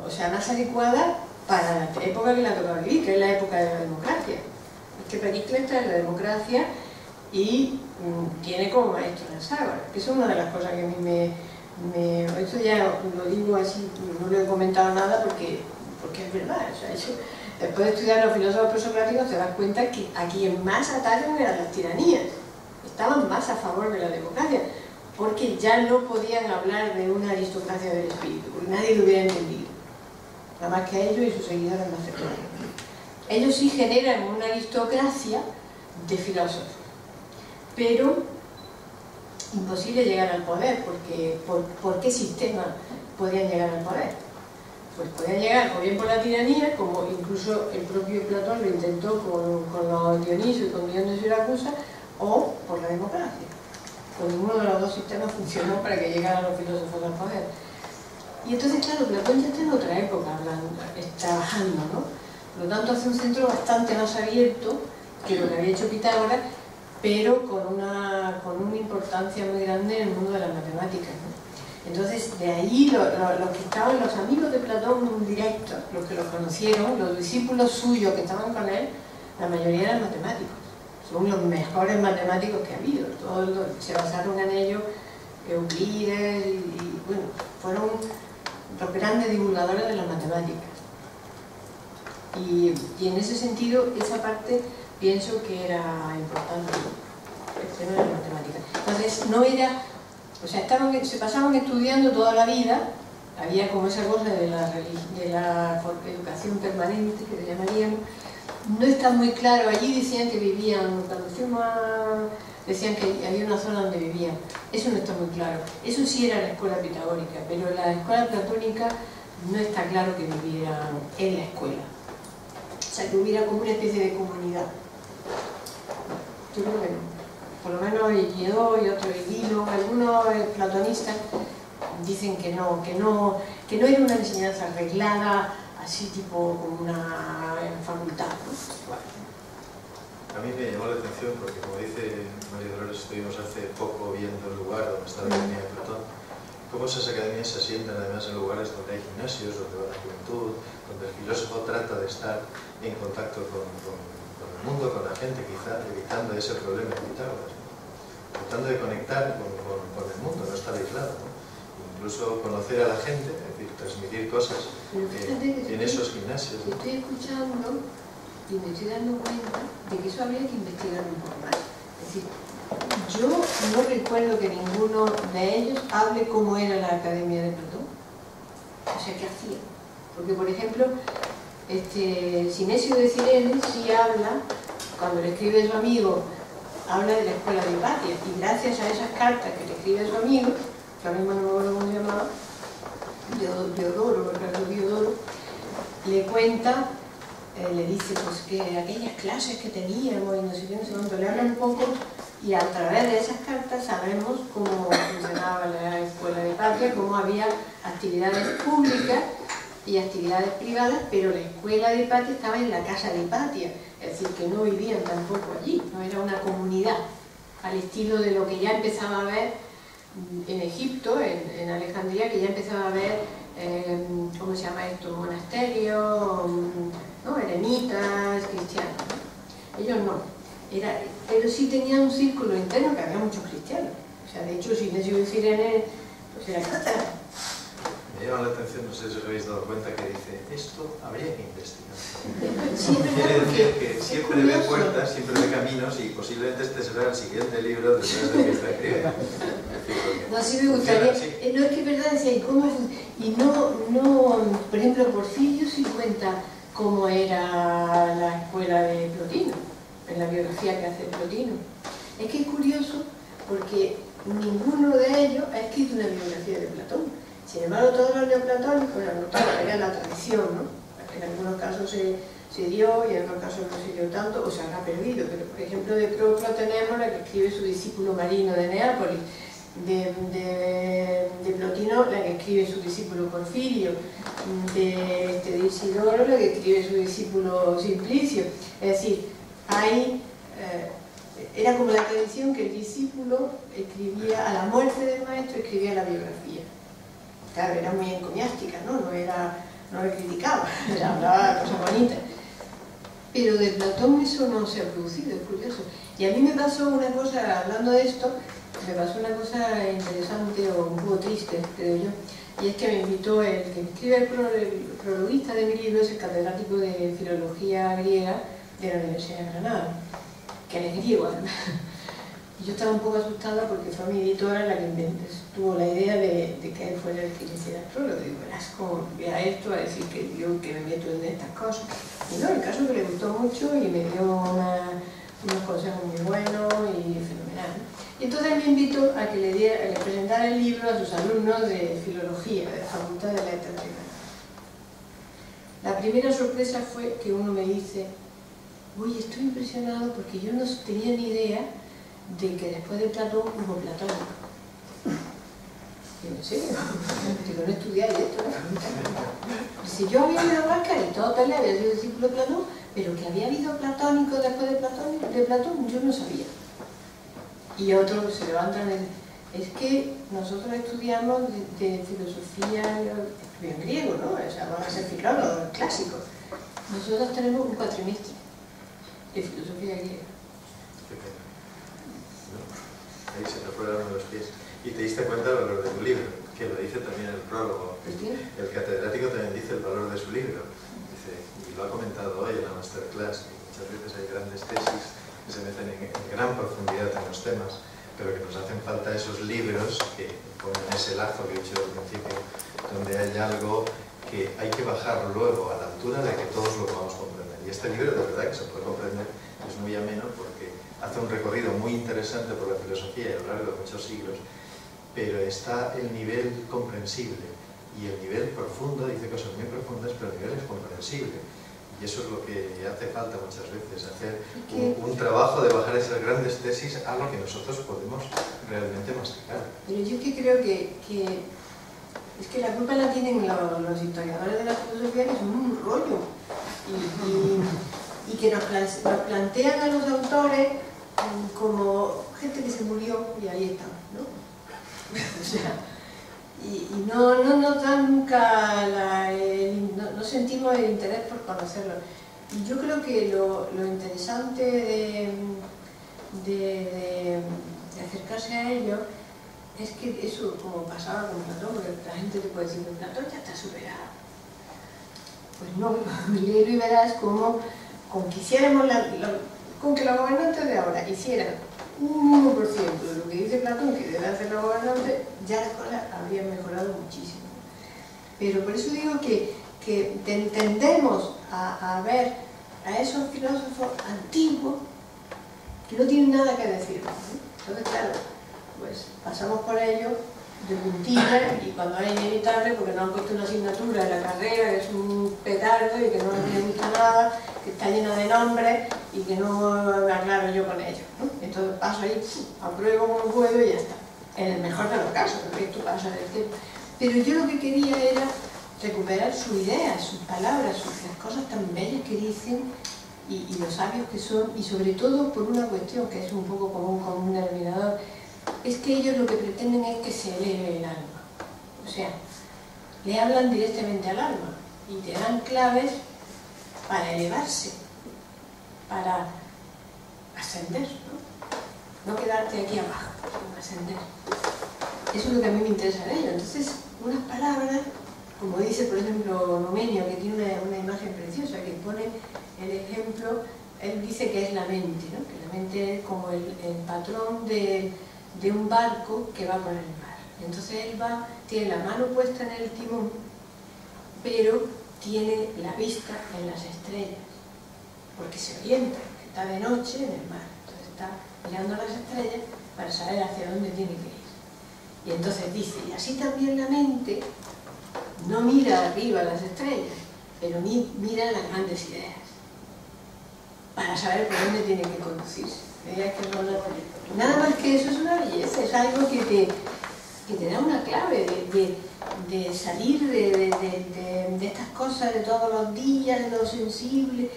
o sea, más adecuada para la época que le ha tocado vivir, que es la época de la democracia. Es que Pericles está en la democracia y tiene como maestro a Anaxágoras, que es una de las cosas que a mí esto ya lo digo así, no lo he comentado nada porque es verdad. O sea, después de estudiar los filósofos presocráticos te das cuenta que a quien más atacan eran las tiranías, estaban más a favor de la democracia, porque ya no podían hablar de una aristocracia del espíritu, porque nadie lo hubiera entendido, nada más que ellos y sus seguidores más cercanos. Ellos sí generan una aristocracia de filósofos, pero imposible llegar al poder, porque ¿por qué sistema podían llegar al poder? Pues podían llegar o bien por la tiranía, como incluso el propio Platón lo intentó con los Dionisio y con Dion de Siracusa, o por la democracia. Pues ninguno de los dos sistemas funcionó para que llegaran los filósofos al poder. Y entonces, claro, Platón ya está en otra época trabajando, ¿no? Por lo tanto, hace un centro bastante más abierto que lo que había hecho Pitágoras, pero con una importancia muy grande en el mundo de las matemáticas, ¿no? Entonces, de ahí los que estaban, los amigos de Platón directos, los que lo conocieron, los discípulos suyos que estaban con él, la mayoría eran matemáticos. Son los mejores matemáticos que ha habido. Todos se basaron en ellos, Euclides, y bueno, fueron los grandes divulgadores de las matemáticas. Y en ese sentido, esa parte pienso que era importante, el tema de las matemáticas. Entonces, no era... O sea, se pasaban estudiando toda la vida, había como esa cosa de la educación permanente, que le llamaríamos. No está muy claro, allí decían que vivían, cuando fuimos decían que había una zona donde vivían. Eso no está muy claro. Eso sí era la escuela pitagórica, pero la escuela platónica no está claro que vivieran en la escuela. O sea, que hubiera como una especie de comunidad. Yo creo que no. Por lo menos Higidó y otro Higino, algunos platonistas dicen que no era una enseñanza arreglada, así tipo como una facultad, ¿no? Bueno. A mí me llamó la atención porque, como dice María Dolores, estuvimos hace poco viendo el lugar donde está la Academia de Platón, cómo esas academias se asientan además en lugares donde hay gimnasios, donde va la juventud, donde el filósofo trata de estar en contacto con el mundo, con la gente, quizá evitando ese problema de Pitágoras, ¿no? Tratando de conectar con el mundo, no estar aislado, ¿no? Incluso conocer a la gente, es decir, transmitir cosas en esos gimnasios, ¿no? Estoy escuchando y me estoy dando cuenta de que eso habría que investigar un poco más. Es decir, yo no recuerdo que ninguno de ellos hable cómo era la Academia de Platón. O sea, ¿qué hacían? Porque, por ejemplo, Sinesio de Cirene sí habla, cuando le escribe a su amigo, habla de la escuela de Hipatia, y gracias a esas cartas que le escribe a su amigo, que ahora mismo no me acuerdo cómo se llamaba, Diodoro, le cuenta, le dice pues que aquellas clases que teníamos y no sé qué, no sé cuánto, le habla un poco, y a través de esas cartas sabemos cómo funcionaba la escuela de Hipatia, cómo había actividades públicas y actividades privadas, pero la escuela de Hipatia estaba en la casa de Hipatia, es decir, que no vivían tampoco allí, no era una comunidad, al estilo de lo que ya empezaba a ver en Egipto, en Alejandría, que ya empezaba a ver, ¿cómo se llama esto?, monasterios, ¿no?, eremitas, cristianos, ¿no? Ellos no, pero sí tenían un círculo interno que había muchos cristianos, o sea, de hecho, Sinesio de Cirene, pues era cristiano. Me llama la atención, no sé si os habéis dado cuenta, que dice, esto habría que investigar. Sí, quiere decir que siempre ve puertas, siempre ve caminos, y posiblemente este será el siguiente libro después de que está escribiendo. No, sí me gustaría, no es que es verdad, decía, ¿y cómo es? Y no, por ejemplo, Porfirio sí cuenta cómo era la escuela de Plotino, en la biografía que hace Plotino. Es que es curioso, porque ninguno de ellos ha escrito una biografía de Platón. Sin embargo, todos los neoplatónicos, bueno, no todos, era la tradición, ¿no? En algunos casos se dio y en otros casos no se dio tanto, o se habrá perdido. Pero, por ejemplo, de Proclo tenemos la que escribe su discípulo Marino de Neápolis, de Plotino la que escribe su discípulo Porfirio, de Isidoro la que escribe su discípulo Simplicio. Es decir, era como la tradición que el discípulo escribía, a la muerte del maestro escribía la biografía. Claro, era muy encomiástica, ¿no? No era no le criticaba, le hablaba cosas bonitas. Pero de Platón eso no se ha producido, es curioso. Y a mí me pasó una cosa, hablando de esto, me pasó una cosa interesante o un poco triste, creo yo, y es que me invitó el que escribe el prologuista de mi libro, es el catedrático de Filología Griega de la Universidad de Granada, que es griego además. Y yo estaba un poco asustada porque fue mi editora la que tuvo la idea de que él fuera el que hiciera el prólogo. Digo, verás cómo vea esto, a decir que yo que me meto en estas cosas. Y no, el caso es que le gustó mucho y me dio unos consejos muy buenos y fenomenal. Y entonces me invitó a que le presentara el libro a sus alumnos de Filología, de la Facultad de Letras de Granada. La primera sorpresa fue que uno me dice, uy, estoy impresionado porque yo no tenía ni idea de que después de Platón hubo platónico. ¿En serio? Digo, no estudiáis esto, ¿no? Si yo había leído Pascal y todo Pelé había sido discípulo de Platón, pero que había habido platónico después de Platón, yo no sabía. Y otros se levantan y dicen, es que nosotros estudiamos de filosofía en griego, ¿no? O sea, van a ser filólogos clásicos. Nosotros tenemos un cuatrimestre de filosofía griega. Ahí se te fueron los pies. Y te diste cuenta del valor de tu libro, que lo dice también el prólogo. El catedrático también dice el valor de su libro. Dice, y lo ha comentado hoy en la masterclass, que muchas veces hay grandes tesis que se meten en gran profundidad en los temas, pero que nos hacen falta esos libros que ponen ese lazo que he dicho al principio, donde hay algo que hay que bajar luego a la altura de que todos lo podamos comprender. Y este libro, de verdad, que se puede comprender, es muy ameno porque hace un recorrido muy interesante por la filosofía a lo largo de muchos siglos, pero está el nivel comprensible y el nivel profundo, dice cosas muy profundas, pero el nivel es comprensible. Y eso es lo que hace falta muchas veces, hacer un trabajo de bajar esas grandes tesis a lo que nosotros podemos realmente masticar. Pero yo que creo que es que la culpa la tienen los historiadores de la filosofía, que son un rollo. Y que nos plantean a los autores como gente que se murió y ahí está, ¿no? O sea, y no nos dan nunca, no sentimos el interés por conocerlo. Y yo creo que lo interesante de acercarse a ello es que eso, como pasaba con Platón, porque la gente te puede decir que Platón ya está superado. Pues no, léelo y verás cómo con que hiciéramos con que los gobernantes de ahora hicieran un 1% de lo que dice Platón que debe hacer los gobernantes, ya las cosas habrían mejorado muchísimo. Pero por eso digo que tendemos a ver a esos filósofos antiguos que no tienen nada que decir, ¿no? Entonces, claro, pues pasamos por ello de puntilla y cuando es inevitable porque no han puesto una asignatura en la carrera que es un petardo y que no les gusta nada, que está llena de nombres y que no me aclaro yo con ellos, ¿no? Entonces paso ahí, apruebo como puedo y ya está. En el mejor de los casos, porque esto pasa del tiempo. Pero yo lo que quería era recuperar sus ideas, sus palabras, las cosas tan bellas que dicen y los sabios que son, y sobre todo por una cuestión que es un poco común con un denominador, es que ellos lo que pretenden es que se eleve el alma. O sea, le hablan directamente al alma y te dan claves para elevarse, para ascender, ¿no? No quedarte aquí abajo, sino ascender. Eso es lo que a mí me interesa de ello. Entonces, unas palabras, como dice por ejemplo Nomenio, que tiene una imagen preciosa, que pone el ejemplo, él dice que es la mente, ¿no? Que la mente es como el patrón de un barco que va por el mar. Entonces él tiene la mano puesta en el timón, pero tiene la vista en las estrellas, porque se orienta, que está de noche en el mar. Entonces está mirando a las estrellas para saber hacia dónde tiene que ir. Y entonces dice, y así también la mente no mira arriba a las estrellas, pero mira las grandes ideas, para saber por dónde tiene que conducirse. Nada más que eso es una belleza, es algo que te da una clave de salir de estas cosas de todos los días, de lo sensible,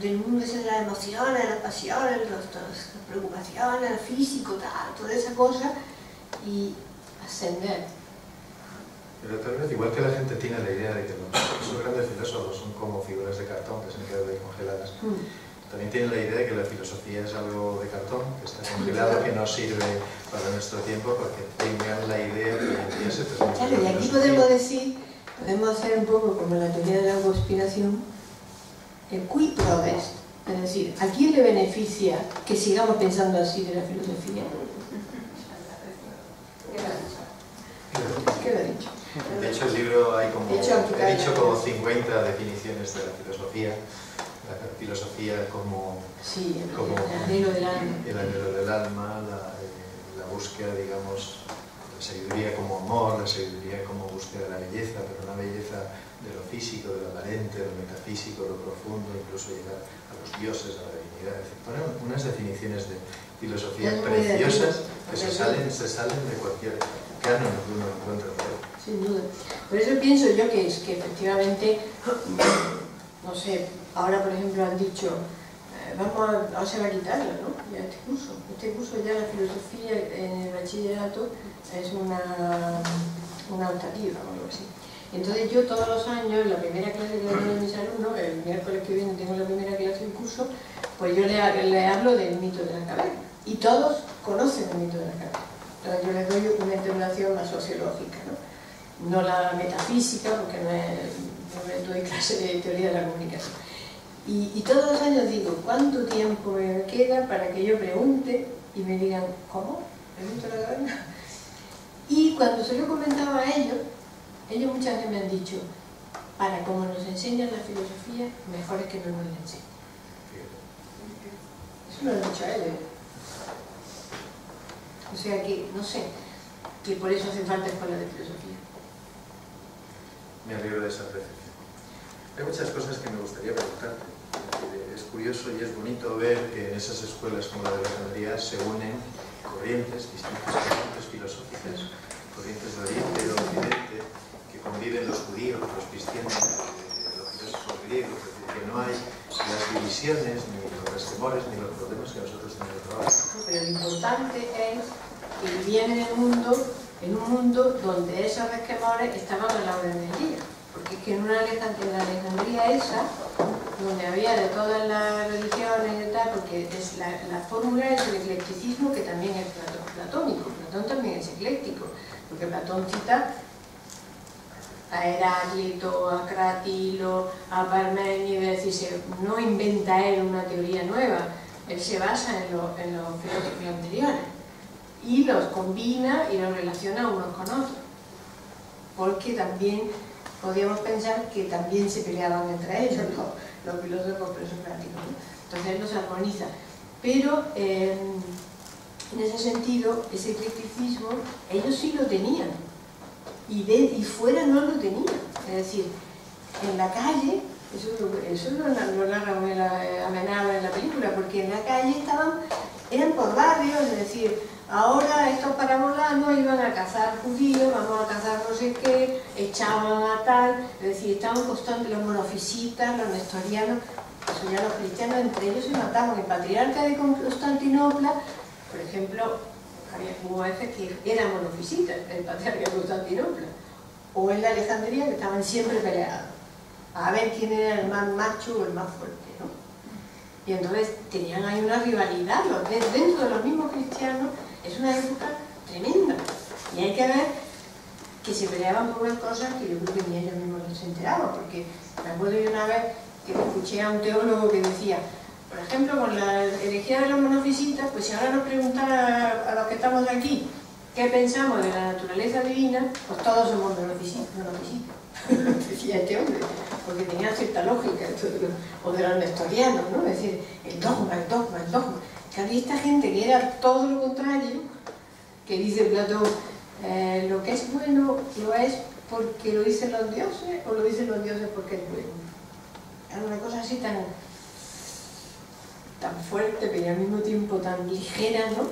del mundo de las emociones, las pasiones, las preocupaciones, el físico, toda esa cosa, y ascender Pero tal vez, igual que la gente tiene la idea de que los grandes filósofos son como figuras de cartón que se han quedado ahí congeladas, también tienen la idea de que la filosofía es algo de cartón, que está congelado, que no sirve para nuestro tiempo, porque tengan la idea de que ya se transmite. Claro, y aquí podemos decir, podemos hacer un poco como la teoría de la conspiración, el qui prodest, es decir, ¿a quién le beneficia que sigamos pensando así de la filosofía? ¿Qué lo ha dicho? De hecho, el libro hay como, he dicho como 50 definiciones de la filosofía como, sí, como el anhelo del alma, la búsqueda, digamos, la sabiduría como amor, la sabiduría como búsqueda de la belleza, pero una belleza de lo físico, de lo aparente, de lo metafísico, de lo profundo, incluso llegar a los dioses, a la divinidad, etc. Ponen unas definiciones de filosofía preciosas que se salen de cualquier canon que uno encuentra por ahí. Sin duda. Por eso pienso yo que efectivamente, no sé, ahora por ejemplo han dicho, ahora se va a quitarla, ¿no? Ya este curso ya la filosofía en el bachillerato es una optativa o algo así. Entonces yo todos los años, la primera clase que doy a mis alumnos, el miércoles que viene tengo la primera clase del curso, pues yo le hablo del mito de la caverna. Y todos conocen el mito de la caverna. Entonces yo les doy una interpretación más sociológica, no la metafísica, porque no les doy clase de teoría de la comunicación. Y todos los años digo, ¿cuánto tiempo me queda para que yo pregunte y me digan, ¿cómo? ¿El mito de la caverna? Y cuando se lo comentaba a ellos muchas veces me han dicho, para como nos enseñan la filosofía, mejor es que no nos la enseñen. Eso me lo han dicho a ellos. O sea que, no sé, que por eso hacen falta escuelas de filosofía. Me alegro de esa percepción. Hay muchas cosas que me gustaría preguntarte. Es curioso y es bonito ver que en esas escuelas como la de Alejandría se unen distintas corrientes filosóficas, corrientes de Oriente y de Occidente, que conviven los judíos, los cristianos, los filósofos griegos, es decir, que no hay las divisiones, ni los resquemores, ni los problemas que nosotros tenemos ahora. Pero lo importante es que viene en un mundo donde esos resquemores estaban a la orden del día. Porque es que en la Alejandría esa, donde había de todas las religiones y tal, porque es la fórmula es el eclecticismo, que también es platónico. Platón también es ecléctico, porque Platón cita a Heráclito, a Cratilo, a Parménides, es decir, no inventa él una teoría nueva, él se basa en los filósofos anteriores y los combina y los relaciona unos con otros, porque también podríamos pensar que también se peleaban entre ellos los filósofos presocráticos, ¿no? Entonces él los armoniza, pero en ese sentido, ese eclecticismo ellos sí lo tenían y fuera no lo tenían, es decir, en la calle, eso lo narra Amenábar en la película, porque en la calle eran por barrios, es decir, ahora estos parabolanos iban a cazar judíos, vamos a cazar no sé qué, echaban a tal, es decir, estaban constantes los monofisitas, los nestorianos, eso ya los cristianos entre ellos se mataban. El patriarca de Constantinopla, por ejemplo, hubo veces que era monofisita, el patriarca de Constantinopla, o en la Alejandría, que estaban siempre peleados, a ver quién era el más macho o el más fuerte, ¿no? Y entonces tenían ahí una rivalidad dentro de los mismos cristianos. Es una época tremenda, y hay que ver que se peleaban por unas cosas que yo creo que ni ellos mismos se enteraban, porque me acuerdo yo una vez que escuché a un teólogo que decía, por ejemplo, con la herejía de los monofisitas, pues si ahora nos preguntara a los que estamos aquí qué pensamos de la naturaleza divina, pues todos somos monofisitas, decía este hombre, porque tenía cierta lógica, o de los nestorianos, ¿no? Es decir, el dogma. Que había esta gente que era todo lo contrario, que dice Platón, lo que es bueno lo es porque lo dicen los dioses, o lo dicen los dioses porque es bueno. Era una cosa así tan fuerte, pero al mismo tiempo tan ligera, ¿no?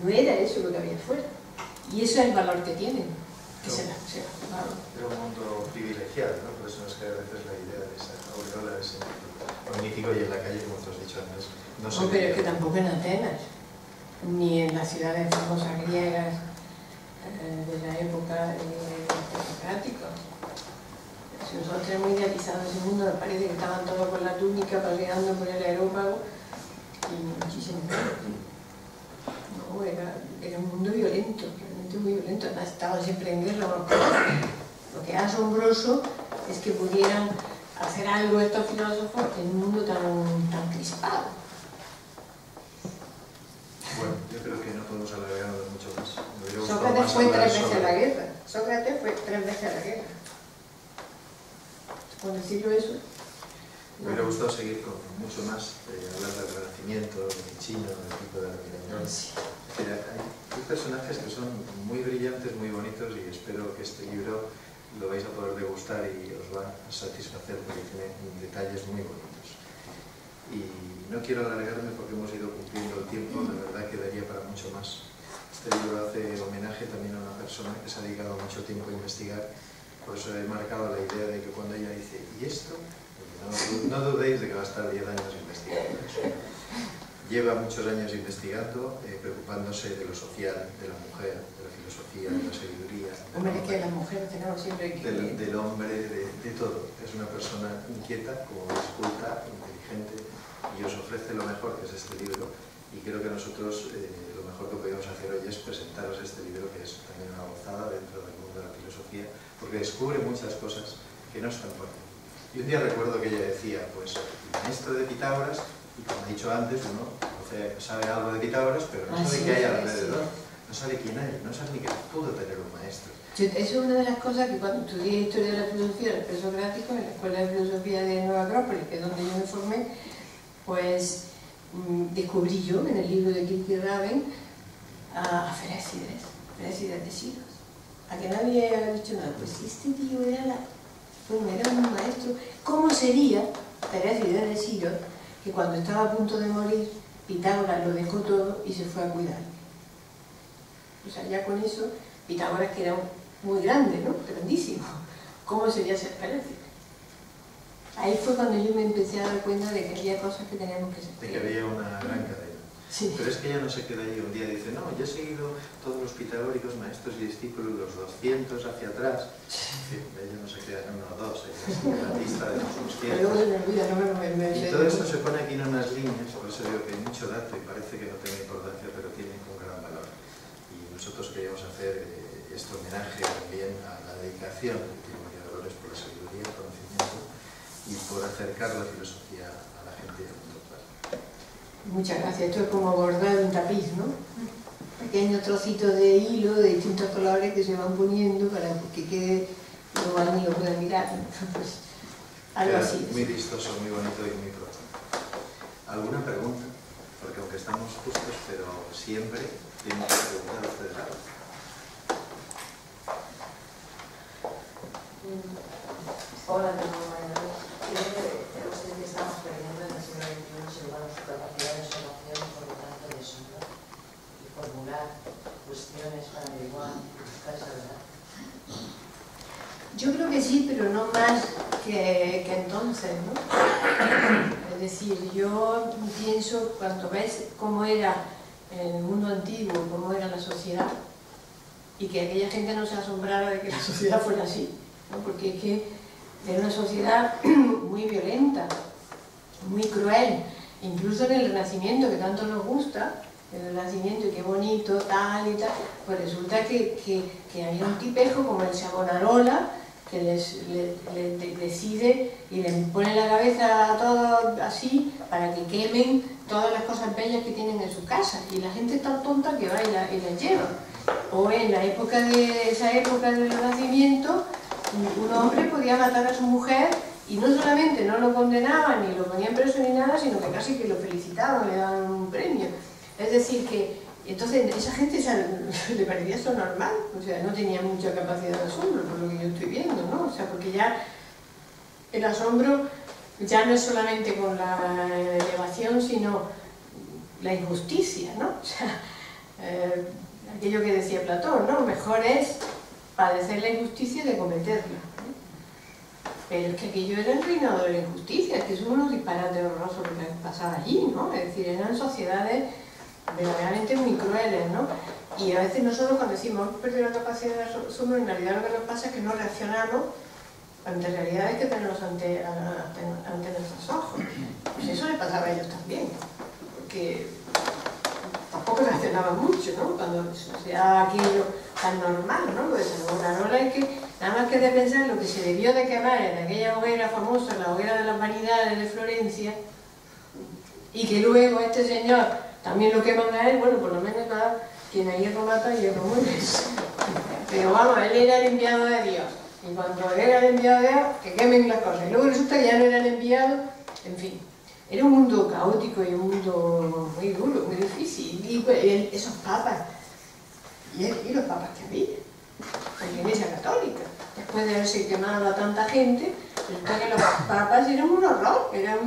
No era eso lo que había fuera. Y eso es el valor que tienen. Era un mundo privilegiado, ¿no? Por eso nos queda a veces la idea de esa aureola, de ese magnífico, y en la calle, como tú has dicho antes, no se pero es que tampoco en Atenas, ni en las ciudades famosas griegas de la época presocráticos. Si nosotros tenemos idealizado ese mundo, nos parece que estaban todos con la túnica paseando por el aerópago y muchísimo menos. No, era un mundo violento, realmente muy violento. Además, estaban siempre en guerra. Lo que es asombroso es que pudieran hacer algo estos filósofos en un mundo tan crispado. Bueno, yo creo que no podemos alargarnos mucho más. Sócrates fue 3 veces a la guerra. Sócrates fue 3 veces a la guerra. Por decirlo eso. Me hubiera gustado seguir con mucho más, hablar del Renacimiento, de Ficino, del tipo de la Miranda. Hay personajes que son muy brillantes, muy bonitos, y espero que este libro lo vais a poder degustar y os va a satisfacer porque tiene detalles muy bonitos. Y no quiero alargarme porque hemos ido cumpliendo el tiempo, la verdad que daría para mucho más. Este libro hace homenaje también a una persona que se ha dedicado mucho tiempo a investigar, por eso he marcado la idea de que cuando ella dice ¿y esto? No dudéis de que va a estar 10 años investigando eso. Lleva muchos años investigando, preocupándose de lo social, de la mujer, de la filosofía, de la sabiduría. Hombre, es que las mujeres tenemos siempre que... Del hombre, de todo. Es una persona inquieta, como es culta, inteligente, y os ofrece lo mejor, que es este libro, y creo que nosotros lo mejor que podemos hacer hoy es presentaros este libro, que es también una gozada dentro del mundo de la filosofía, porque descubre muchas cosas que no están por ahí. Y un día recuerdo que ella decía, pues, el maestro de Pitágoras, y como he dicho antes, uno sabe algo de Pitágoras, pero no sabe qué hay alrededor, no sabe quién hay, no sabe ni que pudo tener un maestro. Eso es una de las cosas que cuando estudié Historia de la Filosofía del Presocrático, en la Escuela de Filosofía de Nueva Acrópolis, que es donde yo me formé, pues descubrí yo en el libro de Kierkegaard a Ferécides de Siros. A que nadie había dicho nada, pues este tío era un maestro. ¿Cómo sería Ferécides de Siros que cuando estaba a punto de morir, Pitágoras lo dejó todo y se fue a cuidarle? O sea, ya con eso, Pitágoras, que era muy grande, ¿no? Grandísimo. ¿Cómo sería ser Ferécides? Ahí fue cuando yo me empecé a dar cuenta de que había cosas que teníamos que ser. De que había una gran cadena. Sí. Pero es que ella no se queda ahí. Un día dice, no, yo he seguido todos los pitagóricos, maestros y discípulos, los 200 hacia atrás. Sí, ella no se queda en 1 o 2, ella es la lista de los 200. Pero luego se me olvida, Y todo esto se pone aquí en unas líneas, por eso digo que hay mucho dato y parece que no tiene importancia, pero tiene un gran valor. Y nosotros queríamos hacer este homenaje también a la dedicación que tiene María Dolores por la sabiduría, el conocimiento y por acercar la filosofía a la gente y al mundo actual. Muchas gracias. Esto es como bordar un tapiz, ¿no? Pequeños trocitos de hilo de distintos colores que se van poniendo para que quede, luego alguien lo pueda mirar, ¿no? Pues algo así. Muy vistoso, muy bonito y muy profundo. ¿Alguna pregunta? Porque aunque estamos justos, pero siempre tenemos que preguntar a ustedes algo. Hola, tengo María. Hemos dicho que estamos perdiendo en el siglo XXI según su capacidad de observación y por lo tanto de sombra y formular cuestiones para averiguar y buscar esa verdad. Yo creo que sí, pero no más que entonces, ¿no? Es decir, yo pienso, cuando ves cómo era el mundo antiguo, cómo era la sociedad, y que aquella gente no se asombrara de que la sociedad fuera así, ¿no? Porque es que era una sociedad muy violenta, muy cruel, incluso en el Renacimiento, que tanto nos gusta, el Renacimiento, y qué bonito, tal y tal, pues resulta que había un tipejo como el Savonarola, que les decide y les pone en la cabeza todo así para que quemen todas las cosas bellas que tienen en su casa, y la gente es tan tonta que va y las lleva. O en la época esa época del Renacimiento, un hombre podía matar a su mujer y no solamente no lo condenaban ni lo ponían preso ni nada, sino que casi que lo felicitaban, le daban un premio. Es decir que, entonces esa gente le parecía eso normal, o sea, no tenía mucha capacidad de asombro, por lo que yo estoy viendo, ¿no? O sea, porque ya el asombro ya no es solamente con la elevación, sino la injusticia, ¿no? O sea, aquello que decía Platón, ¿no? Mejor es padecer la injusticia de cometerla, ¿no? Pero es que aquello era el reinado de la injusticia, es que son unos disparates horrorosos lo que pasaba allí, ¿no? Es decir, eran sociedades verdaderamente muy crueles, ¿no? Y a veces nosotros cuando decimos hemos perdido la capacidad de asombro, en realidad lo que nos pasa es que no reaccionamos ante realidades que tenemos ante nuestros ojos. Pues eso le pasaba a ellos también, porque tampoco reaccionaban mucho, ¿no? Cuando se daba aquello tan normal, ¿no? Pues ahora es que nada más que de pensar lo que se debió de quemar en aquella hoguera famosa, la hoguera de las vanidades de Florencia, y que luego este señor también lo queman a él, bueno, por lo menos nada, quien a hierro mata, hierro muere. Pero vamos, él era el enviado de Dios. Y cuando era el enviado de Dios, que quemen las cosas. Y luego resulta que ya no era el enviado, en fin. Era un mundo caótico y un mundo muy duro, muy difícil. Y pues, esos papas, y los papas que había, en la Iglesia Católica, después de haberse quemado a tanta gente, resulta que los papas eran un horror, eran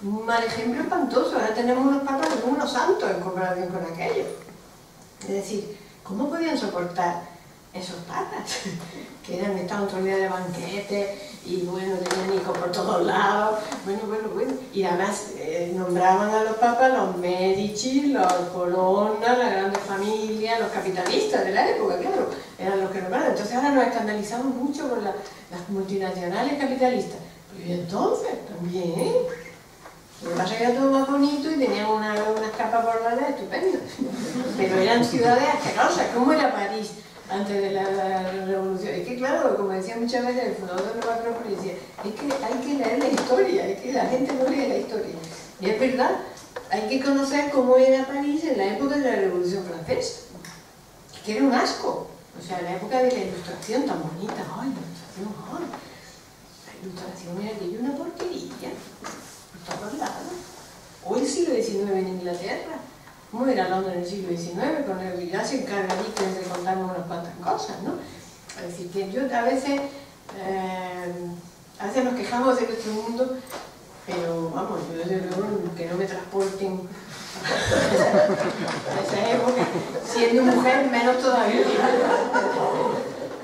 un mal ejemplo espantoso. Ahora tenemos unos papas que son unos santos en comparación con aquellos. Es decir, ¿cómo podían soportar esos papas? Que estaban todo el día de banquetes y bueno, tenían hijos por todos lados, bueno. Y además nombraban a los papas los Medici, los Colonna, la grande familia, los capitalistas de la época, claro, eran los que nombraban. Entonces ahora nos escandalizamos mucho con las multinacionales capitalistas. Pero y entonces también, lo que pasa es que era todo más bonito y tenían unas capas bordadas estupendas. Pero eran ciudades asquerosas. ¿Cómo era París antes de la revolución? Es que claro, como decía muchas veces el fundador de Nueva Acrópolis, decía, es que hay que leer la historia, es que la gente no lee la historia. Y es verdad, hay que conocer cómo era París en la época de la Revolución Francesa, que era un asco. O sea, la época de la Ilustración tan bonita, ¡ay, la Ilustración! ¡Ay! La Ilustración era aquello una porquería. Todos lados. O el siglo XIX en Inglaterra. ¿Cómo era Londres en el siglo XIX? Con el que ya se encarga Dickens de contarnos unas cuantas cosas, ¿no? Es decir, que yo a veces nos quejamos de nuestro mundo, pero vamos, yo desde luego que no me transporten a esa época, siendo mujer menos todavía.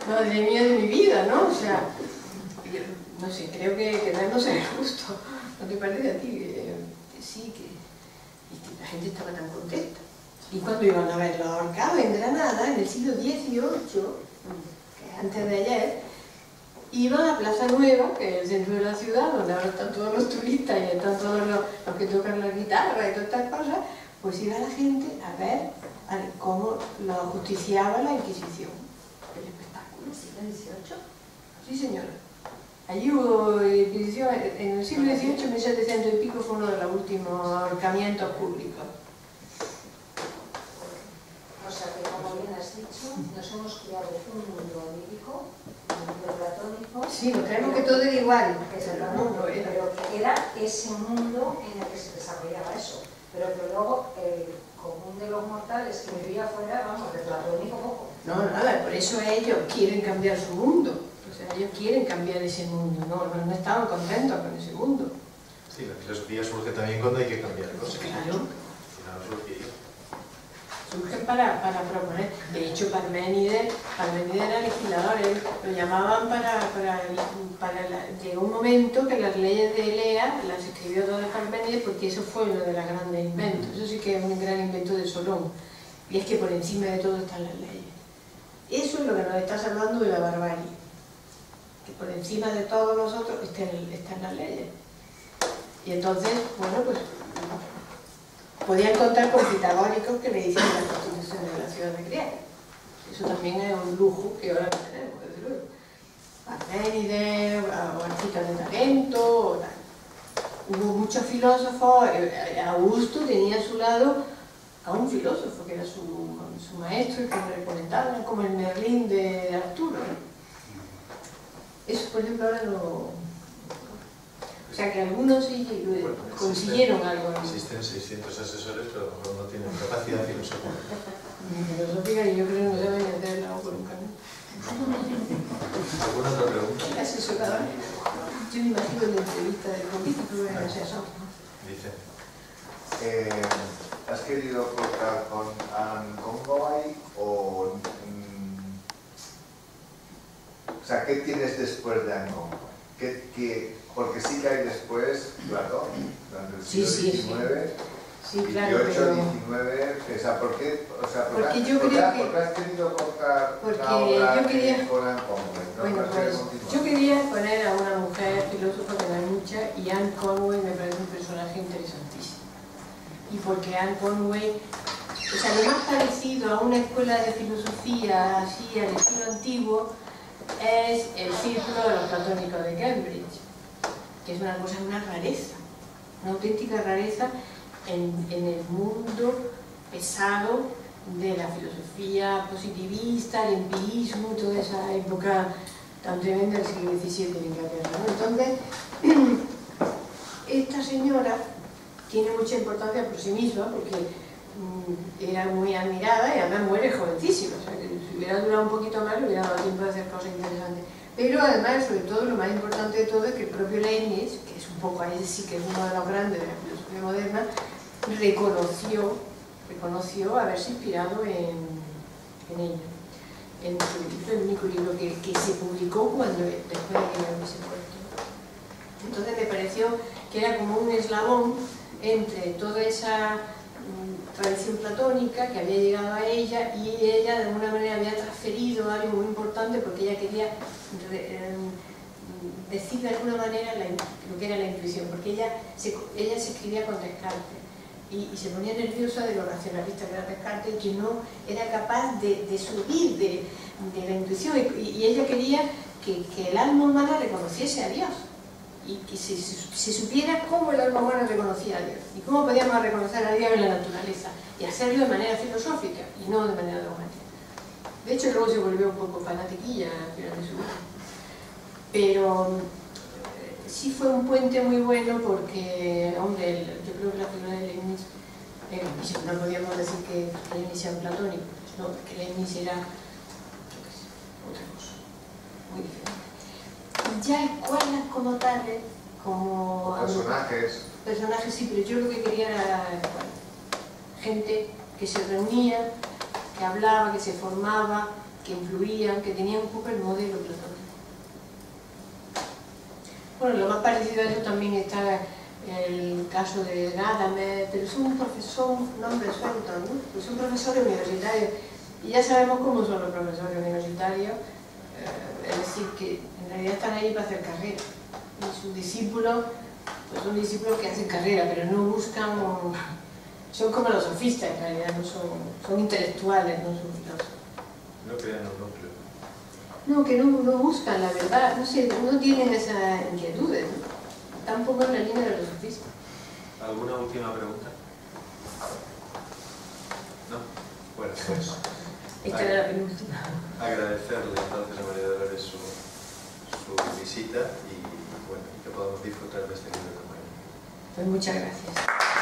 No, de mí de mi vida, ¿no? O sea, yo, no sé, creo que no es justo. ¿No te parece a ti? Que sí, que la gente estaba tan contenta. Y cuando iban a verlo ahorcado en Granada, en el siglo XVIII, que es antes de ayer, iban a Plaza Nueva, que es el centro de la ciudad, donde ahora están todos los turistas y están todos los que tocan la guitarra y todas estas cosas, pues iba la gente a ver cómo lo justiciaba la Inquisición. El espectáculo. ¿En el siglo XVIII? Sí, señora. Allí hubo Inquisición, en el siglo XVIII, 1700 y pico, fue uno de los últimos ahorcamientos públicos. O sea que, como bien has dicho, nos hemos creado un mundo onírico, un mundo platónico. Sí, nos creemos que todo era igual, Que pero no, no era. pero que era ese mundo en el que se desarrollaba eso. Pero que luego el común de los mortales que vivía afuera, vamos, de platónico poco. No, nada, por eso ellos quieren cambiar su mundo. O sea, ellos quieren cambiar ese mundo, no estaban contentos con ese mundo. Sí, la filosofía surge también cuando hay que cambiar cosas. Claro. Al final surge Surgen para proponer. De hecho, Parménides era legislador, lo llamaban llegó un momento que las leyes de Elea las escribió todas Parménides, porque eso fue uno de los grandes inventos. Eso sí que es un gran invento de Solón. Y es que por encima de todo están las leyes. Eso es lo que nos está salvando de la barbarie. Que por encima de todos nosotros están las leyes. Y entonces, bueno, pues podían contar con pitagóricos que le hicieron la constitución de la ciudad de griega. Eso también es un lujo que ahora no tenemos, desde luego. Parménides, o artistas de talento, o tal. Hubo muchos filósofos. Augusto tenía a su lado a un filósofo que era su maestro y que le comentaban, como el Merlín de Arturo. Eso, por ejemplo, ahora no. O sea, que algunos sí consiguieron algo. Existen 600 asesores, pero a lo mejor no tienen capacidad filosófica. Filosófica, y yo creo que no deben hacer el agua por un camino. ¿Alguna otra pregunta? ¿Qué asesorador? Yo me imagino la entrevista del político en el asesor. Dice. ¿Has querido cortar con Anne Conway o sea, qué tienes después de Anne Conway? Porque sí que hay después Platón, durante el siglo XIX, Sí, claro, 18, pero... 19, o sea, ¿por qué? O sea, Porque yo creo que... ¿por qué has querido cortar Porque la obra yo quería... con Anne Conway? ¿No Bueno, quieres pues continuar? yo quería poner a una mujer filósofa que no hay mucha, y Anne Conway me parece un personaje interesantísimo. Y porque Anne Conway, o sea, lo más parecido a una escuela de filosofía así al estilo antiguo es el círculo de los platónicos de Cambridge, que es una cosa, una rareza, una auténtica rareza en el mundo pesado de la filosofía positivista, el empirismo, toda esa época tan tremenda del siglo XVII en Inglaterra, ¿no? Entonces, esta señora tiene mucha importancia por sí misma, porque era muy admirada y además muere jovencísima, o sea que si hubiera durado un poquito más le hubiera dado tiempo de hacer cosas interesantes. Pero además, sobre todo, lo más importante de todo es que el propio Leibniz, que es un poco, ahí sí que es uno de los grandes de la filosofía moderna, reconoció haberse inspirado en ella, en su libro, el único libro que se publicó después de que ella hubiese muerto. Entonces me pareció que era como un eslabón entre toda esa tradición platónica que había llegado a ella, y ella de alguna manera había transferido algo muy importante, porque ella quería decir de alguna manera lo que era la intuición, porque ella se escribía con Descartes y se ponía nerviosa de lo racionalista que era Descartes, y que no era capaz de subir de la intuición, y ella quería que el alma humana reconociese a Dios, y que se supiera cómo el alma humana reconocía a Dios y cómo podíamos reconocer a Dios en la naturaleza, y hacerlo de manera filosófica y no de manera dogmática. De hecho, luego se volvió un poco fanatiquilla al final de su vida, pero sí fue un puente muy bueno, porque, hombre, yo creo que la figura de Leibniz, no podíamos decir que Leibniz sea un platónico, no, que Leibniz era, yo qué sé, otra cosa, muy diferente. Ya escuelas como tales, como personajes sí, pero yo lo que quería era gente que se reunía, que hablaba, que se formaba, que influían, que tenían un poco el modelo platónico. Bueno, lo más parecido a eso también está el caso de Gadamer, pero son nombres sueltos, ¿no? Pues son profesores universitarios, y ya sabemos cómo son los profesores universitarios. Es decir, que en realidad están ahí para hacer carrera, y sus discípulos pues son discípulos que hacen carrera, pero no buscan, son como los sofistas en realidad, no son intelectuales, no son filósofos. No crean un núcleo. No, que no buscan la verdad, no sé, no tienen esas inquietudes, ¿no? Tampoco en la línea de los sofistas. ¿Alguna última pregunta? ¿No? Bueno, pues... Esta era la penúltima. Agradecerle entonces a María Dolores su visita y bueno, que podamos disfrutar de este libro como ella. Pues muchas gracias.